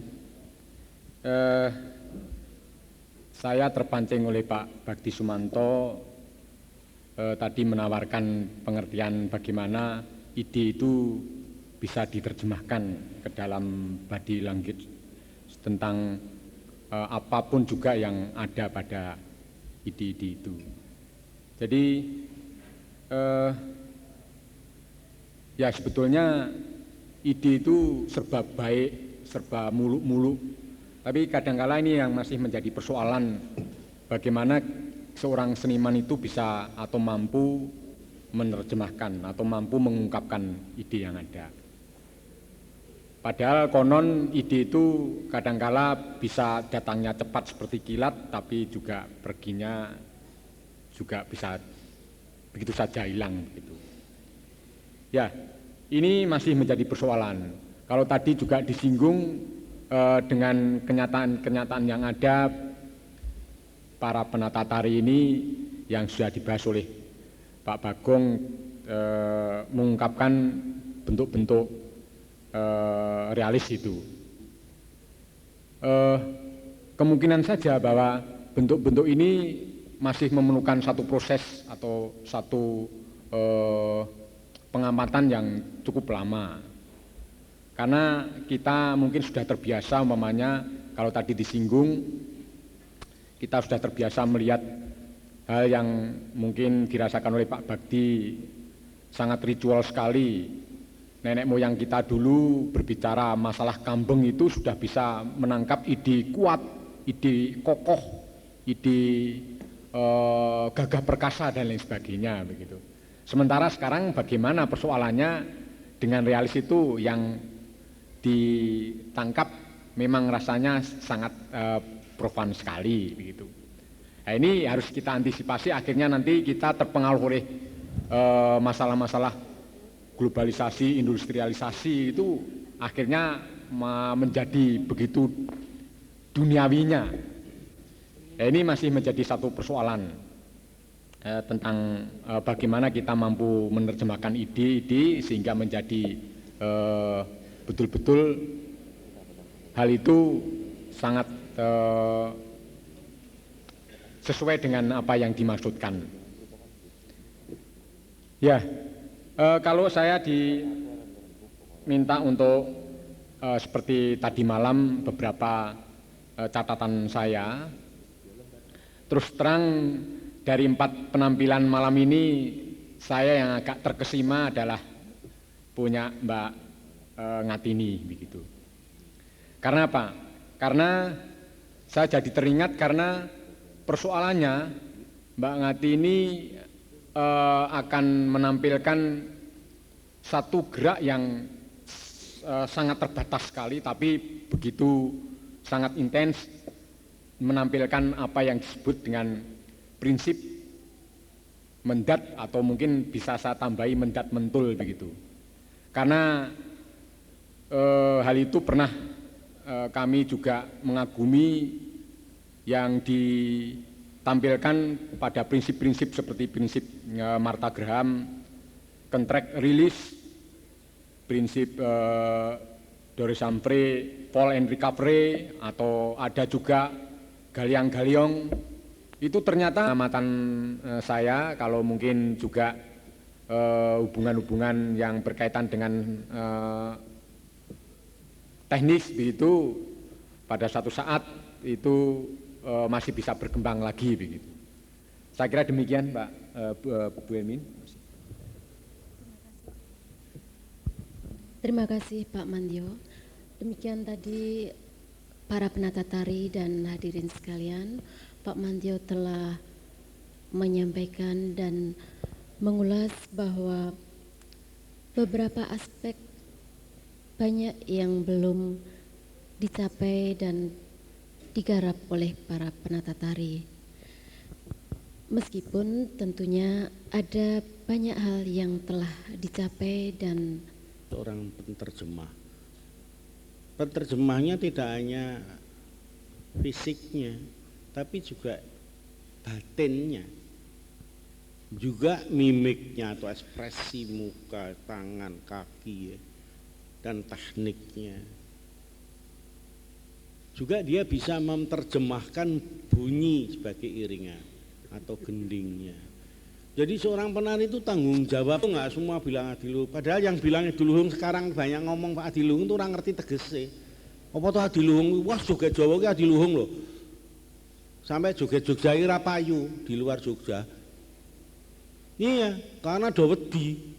Saya terpancing oleh Pak Bakti Sumanto tadi menawarkan pengertian bagaimana ide itu bisa diterjemahkan ke dalam body language tentang apapun juga yang ada pada ide-ide itu. Jadi ya sebetulnya ide itu serba baik, serba muluk-muluk, tapi kadangkala ini yang masih menjadi persoalan bagaimana seorang seniman itu bisa atau mampu menerjemahkan atau mampu mengungkapkan ide yang ada. Padahal konon ide itu kadangkala bisa datangnya cepat seperti kilat, tapi juga perginya juga bisa begitu saja hilang begitu. Ya, ini masih menjadi persoalan. Kalau tadi juga disinggung dengan kenyataan-kenyataan yang ada, para penata tari ini yang sudah dibahas oleh Pak Bagong mengungkapkan bentuk-bentuk realis itu. Kemungkinan saja bahwa bentuk-bentuk ini masih memerlukan satu proses atau satu pengamatan yang cukup lama. Karena kita mungkin sudah terbiasa umpamanya kalau tadi disinggung, kita sudah terbiasa melihat hal yang mungkin dirasakan oleh Pak Bakti sangat ritual sekali. Nenek moyang kita dulu berbicara masalah kambeng itu sudah bisa menangkap ide kuat, ide kokoh, ide gagah perkasa dan lain sebagainya begitu. Sementara sekarang bagaimana persoalannya dengan realis itu yang ditangkap memang rasanya sangat profan sekali begitu. Nah, ini harus kita antisipasi, akhirnya nanti kita terpengaruh oleh masalah-masalah globalisasi, industrialisasi itu akhirnya menjadi begitu duniawinya. Nah, ini masih menjadi satu persoalan tentang bagaimana kita mampu menerjemahkan ide-ide sehingga menjadi betul-betul hal itu sangat sesuai dengan apa yang dimaksudkan. Ya. Kalau saya diminta untuk seperti tadi malam beberapa catatan saya, terus terang dari 4 penampilan malam ini saya yang agak terkesima adalah punya Mbak Ngatini begitu. Karena apa? Karena saya jadi teringat karena persoalannya Mbak Ngatini akan menampilkan satu gerak yang sangat terbatas sekali, tapi begitu sangat intens menampilkan apa yang disebut dengan prinsip mendat, atau mungkin bisa saya tambahi mendat mentul begitu. Karena hal itu pernah kami juga mengagumi yang ditampilkan pada prinsip-prinsip seperti prinsip Martha Graham, contract release, prinsip Doris Humphrey, fall and recovery, atau ada juga Galiang-Galiong. Itu ternyata amatan saya, kalau mungkin juga hubungan-hubungan yang berkaitan dengan teknis begitu, pada satu saat itu masih bisa berkembang lagi begitu. Saya kira demikian Pak Bu Elmin. Terima kasih Pak Mandyo. Demikian tadi para penata tari dan hadirin sekalian, Pak Mandyo telah menyampaikan dan mengulas bahwa beberapa aspek banyak yang belum dicapai dan digarap oleh para penata tari. Meskipun tentunya ada banyak hal yang telah dicapai dan seorang penerjemah. Penerjemahnya tidak hanya fisiknya, tapi juga batinnya, juga mimiknya atau ekspresi muka, tangan, kaki, dan tekniknya. Juga dia bisa menerjemahkan bunyi sebagai iringan atau gendingnya. Jadi seorang penari itu tanggung jawab, nggak semua bilang adiluhung. Padahal yang bilang adiluhung sekarang banyak ngomong Pak adiluhung itu orang ngerti tegese. Apa tuh adiluhung? Wah joget Jawa ki adiluhung loh. Sampai joget Jogja ira payu di luar Jogja. Iya, karena ada wedi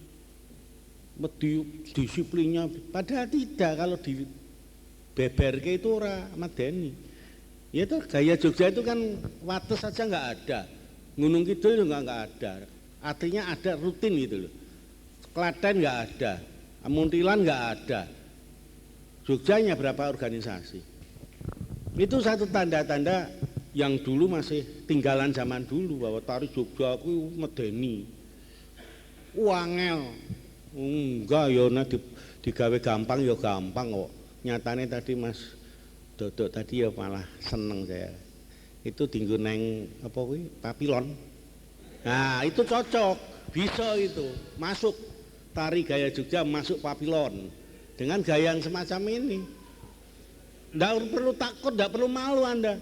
disiplinnya. Padahal tidak, kalau di beberke itu ora medeni. Ya itu gaya Jogja itu kan wates saja nggak ada. Gunung Kidul juga nggak ada, artinya ada rutin gitu loh. Klaten nggak ada, Muntilan nggak ada, Jogjanya berapa organisasi. Itu satu tanda-tanda yang dulu masih tinggalan zaman dulu, bahwa tari Jogja itu medeni, wangel, enggak ya digawe gampang ya gampang kok. Nyatanya tadi Mas Dodok tadi ya malah seneng saya. Itu tinggu neng apa kuwi papilon. Nah, itu cocok, bisa itu. Masuk tari gaya Jogja, masuk papilon. Dengan gaya yang semacam ini. Enggak perlu takut, enggak perlu malu Anda.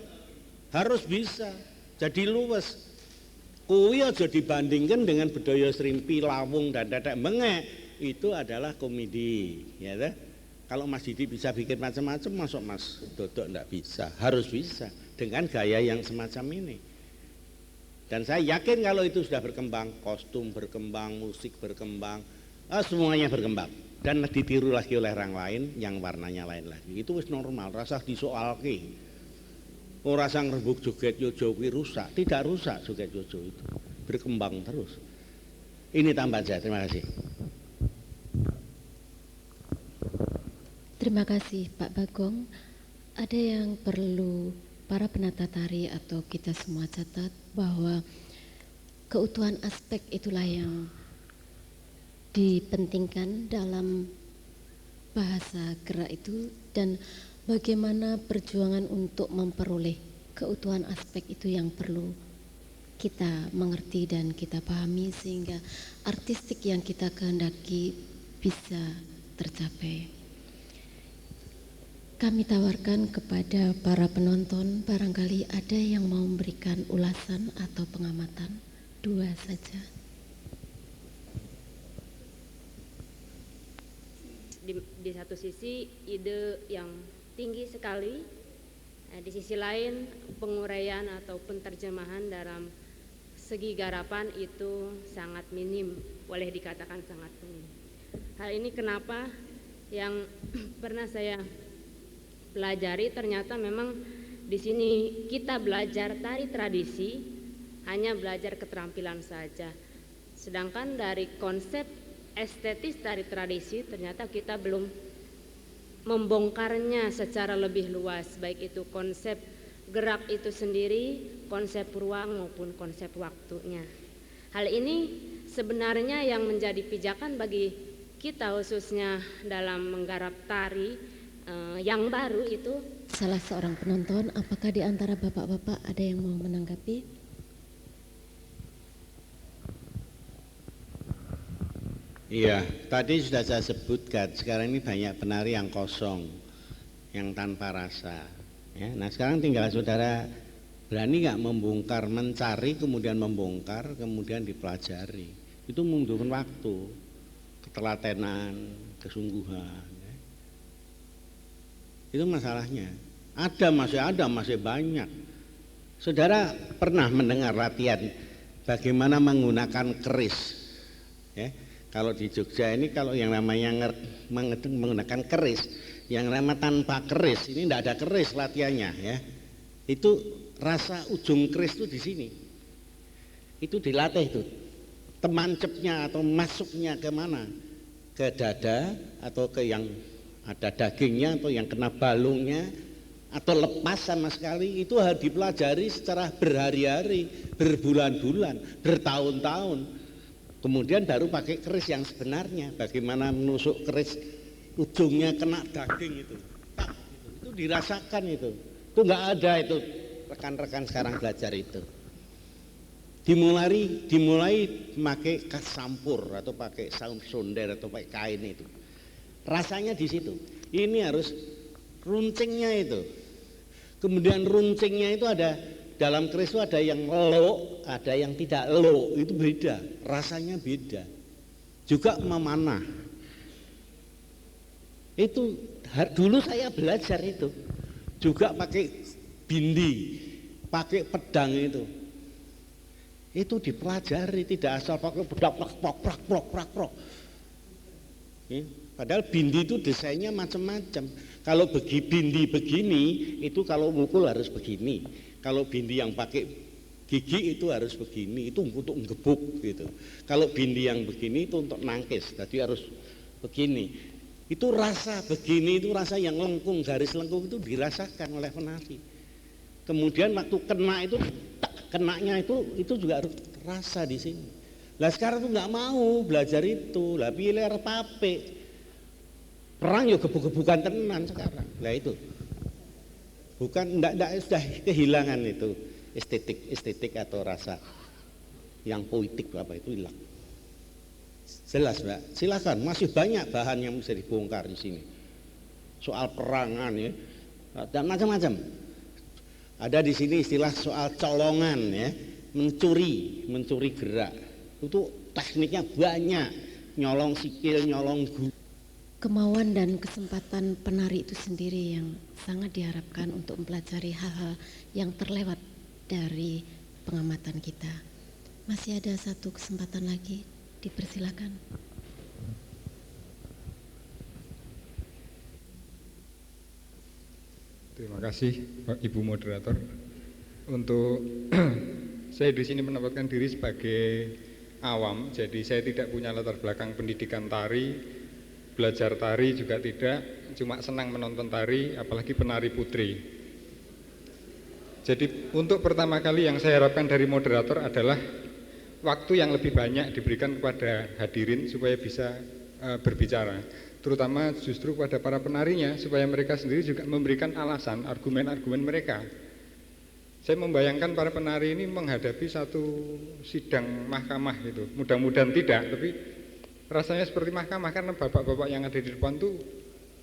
Harus bisa. Jadi luwes. Kuwi aja dibandingkan dengan budaya Srimpi, Lawung dan Tetek Mengek. Itu adalah komedi, ya kan? Kalau Mas Didi bisa bikin macam-macam, masuk Mas Dodok enggak bisa. Harus bisa dengan gaya yang semacam ini. Dan saya yakin kalau itu sudah berkembang, kostum berkembang, musik berkembang, semuanya berkembang. Dan ditiru lagi oleh orang lain yang warnanya lain lagi. Itu wis normal, rasa disoalke. Ora sang rebuk joget yojo kuwi rusak, tidak rusak joget yojo itu. Berkembang terus. Ini tambahan saya, terima kasih. terima kasih Pak Bagong. Ada yang perlu para penata tari atau kita semua catat, bahwa keutuhan aspek itulah yang dipentingkan dalam bahasa gerak itu, dan bagaimana perjuangan untuk memperoleh keutuhan aspek itu yang perlu kita mengerti dan kita pahami, sehingga artistik yang kita kehendaki bisa tercapai. Kami tawarkan kepada para penonton, barangkali ada yang mau memberikan ulasan atau pengamatan. 2 saja. Di satu sisi ide yang tinggi sekali, di sisi lain penguraian atau penerjemahan dalam segi garapan itu sangat minim, boleh dikatakan sangat minim. Hal ini kenapa yang pernah saya pelajari, ternyata memang di sini kita belajar tari tradisi hanya belajar keterampilan saja. Sedangkan dari konsep estetis tari tradisi ternyata kita belum membongkarnya secara lebih luas, baik itu konsep gerak itu sendiri, konsep ruang maupun konsep waktunya. Hal ini sebenarnya yang menjadi pijakan bagi kita khususnya dalam menggarap tari yang baru itu. Salah seorang penonton, apakah di antara bapak-bapak ada yang mau menanggapi? Iya, tadi sudah saya sebutkan, sekarang ini banyak penari yang kosong, yang tanpa rasa. Ya, nah sekarang tinggal saudara berani nggak membongkar, mencari, kemudian membongkar, kemudian dipelajari. Itu membutuhkan waktu, ketelatenan, kesungguhan. Ya. Itu masalahnya. Masih banyak. Saudara pernah mendengar latihan bagaimana menggunakan keris? Ya. Kalau di Jogja ini kalau yang namanya menggunakan keris, yang nama tanpa keris ini tidak ada keris latihannya ya. Itu rasa ujung keris itu di sini. Itu dilatih itu. Temancepnya atau masuknya ke mana? Ke dada atau ke yang ada dagingnya atau yang kena balungnya atau lepas sama sekali, itu harus dipelajari secara berhari-hari, berbulan-bulan, bertahun-tahun. Kemudian baru pakai keris yang sebenarnya, bagaimana menusuk keris ujungnya kena daging itu. Itu dirasakan itu nggak ada itu rekan-rekan sekarang belajar itu. Dimulai pakai sampur atau pakai sonder atau pakai kain itu. Rasanya di situ. Ini harus runcingnya itu. Kemudian runcingnya itu ada dalam keris itu ada yang lo, ada yang tidak lo, itu beda, rasanya beda. Juga memanah. Itu dulu saya belajar itu. Juga pakai bindi, pakai pedang itu. Itu dipelajari, tidak asal pakai pedang prok. Padahal bindi itu desainnya macam-macam. Kalau bindi begini, itu kalau mukul harus begini. Kalau bindi yang pakai gigi itu harus begini, itu untuk ngebuk gitu. Kalau bindi yang begini itu untuk nangkis, jadi harus begini. Itu rasa begini, itu rasa yang lengkung, garis lengkung itu dirasakan oleh penari. Kemudian waktu kena itu, kenanya itu juga harus rasa di sini. Lah sekarang tuh nggak mau belajar itu, lah pilih pape. Perang ya gebuk-gebukan tenan sekarang. Lah itu. Bukan enggak sudah kehilangan itu estetik atau rasa yang poetik apa itu hilang. Jelas Mbak, silakan masih banyak bahan yang bisa dibongkar di sini. Soal perangan ya dan macam-macam. Ada di sini istilah soal colongan ya, mencuri gerak. Itu tekniknya banyak, nyolong sikil, nyolong gulu. Kemauan dan kesempatan penari itu sendiri yang sangat diharapkan untuk mempelajari hal-hal yang terlewat dari pengamatan kita. Masih ada satu kesempatan lagi, dipersilakan. Terima kasih Pak Ibu Moderator. Untuk saya di sini menempatkan diri sebagai awam, jadi saya tidak punya latar belakang pendidikan tari. Belajar tari juga tidak, cuma senang menonton tari, apalagi penari putri. Jadi untuk pertama kali yang saya harapkan dari moderator adalah waktu yang lebih banyak diberikan kepada hadirin supaya bisa berbicara, terutama justru kepada para penarinya supaya mereka sendiri juga memberikan alasan, argumen-argumen mereka. Saya membayangkan para penari ini menghadapi satu sidang mahkamah gitu, mudah-mudahan tidak, tapi rasanya seperti mahkamah karena bapak-bapak yang ada di depan tuh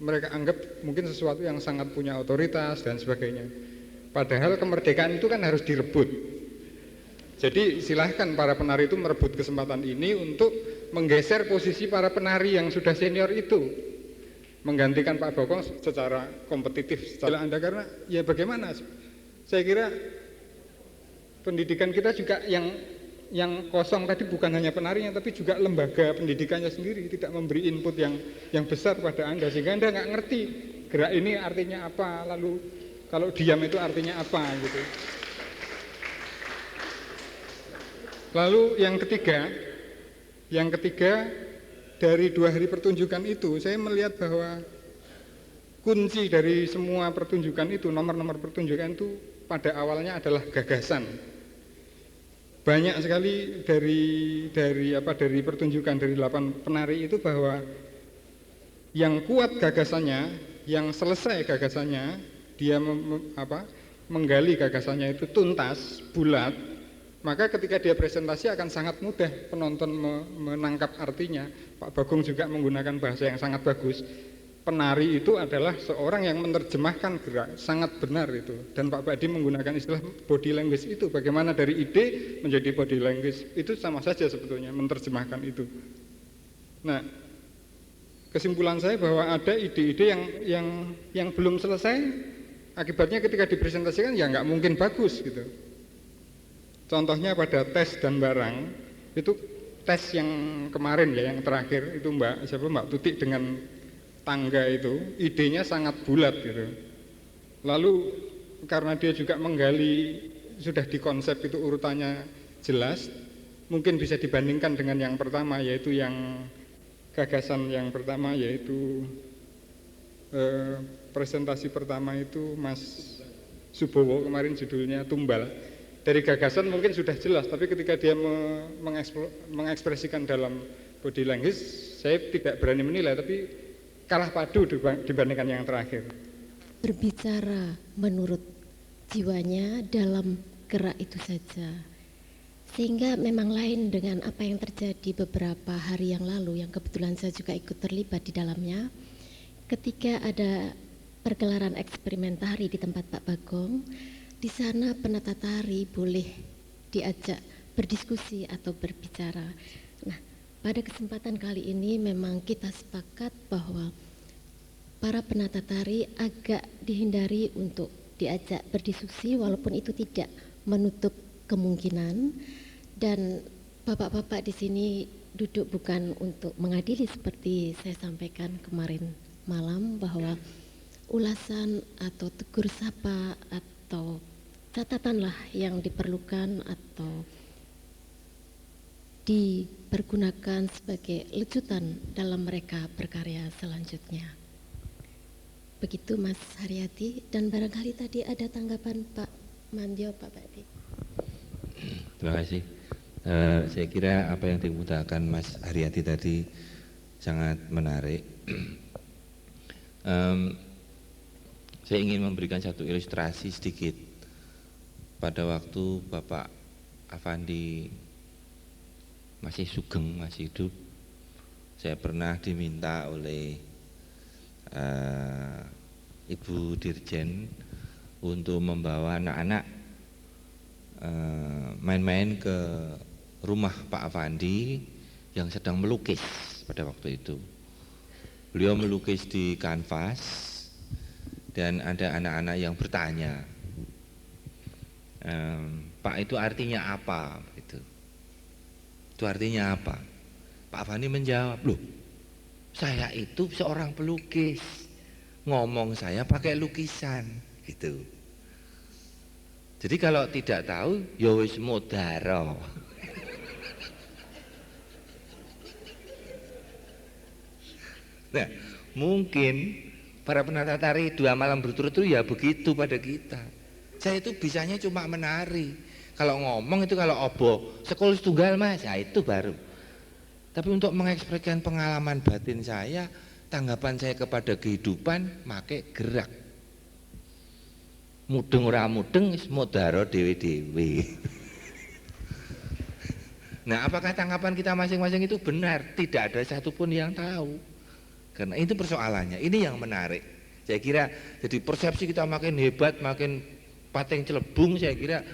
mereka anggap mungkin sesuatu yang sangat punya otoritas dan sebagainya. Padahal kemerdekaan itu kan harus direbut. Jadi silahkan para penari itu merebut kesempatan ini untuk menggeser posisi para penari yang sudah senior itu, menggantikan Pak Bokong secara kompetitif secara Anda, karena ya bagaimana? Saya kira pendidikan kita juga yang yang kosong tadi bukan hanya penarinya tapi juga lembaga pendidikannya sendiri tidak memberi input yang besar pada Anda, sehingga Anda nggak ngerti gerak ini artinya apa, lalu kalau diam itu artinya apa gitu. Lalu yang ketiga dari 2 hari pertunjukan itu saya melihat bahwa kunci dari semua pertunjukan itu, nomor-nomor pertunjukan itu pada awalnya adalah gagasan. Banyak sekali dari pertunjukan dari 8 penari itu bahwa yang kuat gagasannya, yang selesai gagasannya, dia menggali gagasannya itu tuntas, bulat, maka ketika dia presentasi akan sangat mudah penonton menangkap artinya. Pak Bagong juga menggunakan bahasa yang sangat bagus. Penari itu adalah seorang yang menerjemahkan gerak, sangat benar itu. Dan Pak Badi menggunakan istilah body language itu, bagaimana dari ide menjadi body language, itu sama saja sebetulnya menerjemahkan itu. Nah, kesimpulan saya bahwa ada ide-ide yang belum selesai, akibatnya ketika dipresentasikan ya nggak mungkin bagus gitu. Contohnya pada tes dan barang, itu tes yang kemarin ya, yang terakhir itu Mbak Tutik dengan tangga itu, idenya sangat bulat gitu. Lalu karena dia juga menggali, sudah dikonsep itu urutannya jelas, mungkin bisa dibandingkan dengan yang pertama, yaitu yang gagasan yang pertama, yaitu presentasi pertama itu Mas Subowo kemarin judulnya Tumbal. Dari gagasan mungkin sudah jelas, tapi ketika dia mengekspresikan dalam body language, saya tidak berani menilai, tapi kalah padu dibandingkan yang terakhir. Berbicara menurut jiwanya dalam gerak itu saja, sehingga memang lain dengan apa yang terjadi beberapa hari yang lalu, yang kebetulan saya juga ikut terlibat di dalamnya, ketika ada pergelaran eksperimen tari di tempat Pak Bagong. Di sana penata tari boleh diajak berdiskusi atau berbicara. Nah, pada kesempatan kali ini memang kita sepakat bahwa para penata tari agak dihindari untuk diajak berdiskusi, walaupun itu tidak menutup kemungkinan. Dan bapak-bapak di sini duduk bukan untuk mengadili seperti saya sampaikan kemarin malam, bahwa ulasan atau tegur sapa atau catatanlah yang diperlukan atau dipergunakan sebagai lecutan dalam mereka berkarya selanjutnya. Begitu Mas Haryati, dan barangkali tadi ada tanggapan Pak Mandyo, Pak Badi. Terima kasih. Saya kira apa yang dikemukakan Mas Haryati tadi sangat menarik. Saya ingin memberikan satu ilustrasi sedikit. Pada waktu Bapak Afandi masih sugeng, masih hidup, saya pernah diminta oleh Ibu Dirjen untuk membawa anak-anak main-main ke rumah Pak Afandi yang sedang melukis pada waktu itu. Beliau melukis di kanvas dan ada anak-anak yang bertanya, Pak, itu artinya apa? Itu artinya apa? Pak Afandi menjawab, loh, saya itu seorang pelukis, ngomong saya pakai lukisan, gitu. Jadi kalau tidak tahu, ya wis modaro. Nah, mungkin para penata tari 2 malam berturut-turut ya begitu pada kita. Saya itu bisanya cuma menari. Kalau ngomong itu kalau obo sekol tunggal Mas, ya itu baru. Tapi untuk mengekspresikan pengalaman batin saya, tanggapan saya kepada kehidupan, make gerak. Mudeng ora mudeng, modaro dewe-dewe. Nah, apakah tanggapan kita masing-masing itu benar? Tidak ada satupun yang tahu. Karena itu persoalannya. Ini yang menarik. Saya kira jadi persepsi kita makin hebat, makin pateng celebung, saya kira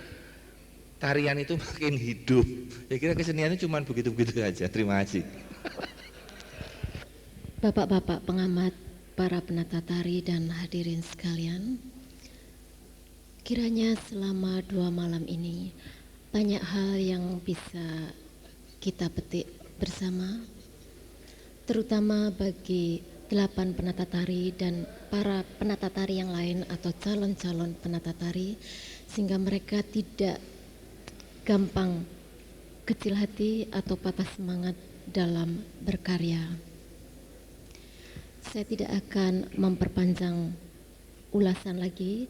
tarian itu makin hidup. Saya kira kesenian itu cuma begitu-begitu saja. Terima kasih. Bapak-bapak pengamat, para penata tari dan hadirin sekalian, kiranya selama 2 malam ini banyak hal yang bisa kita petik bersama, terutama bagi 8 penata tari dan para penata tari yang lain atau calon-calon penata tari, sehingga mereka tidak gampang kecil hati atau patah semangat dalam berkarya. Saya tidak akan memperpanjang ulasan lagi.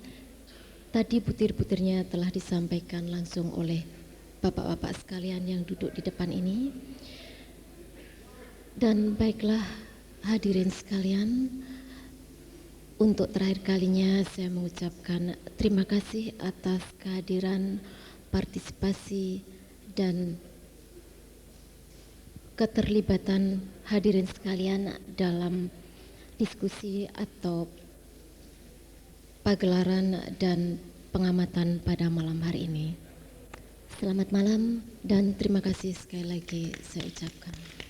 Tadi butir-butirnya telah disampaikan langsung oleh bapak-bapak sekalian yang duduk di depan ini. Dan baiklah hadirin sekalian, untuk terakhir kalinya saya mengucapkan terima kasih atas kehadiran, partisipasi, dan keterlibatan hadirin sekalian dalam diskusi atau pagelaran dan pengamatan pada malam hari ini. Selamat malam dan terima kasih sekali lagi saya ucapkan.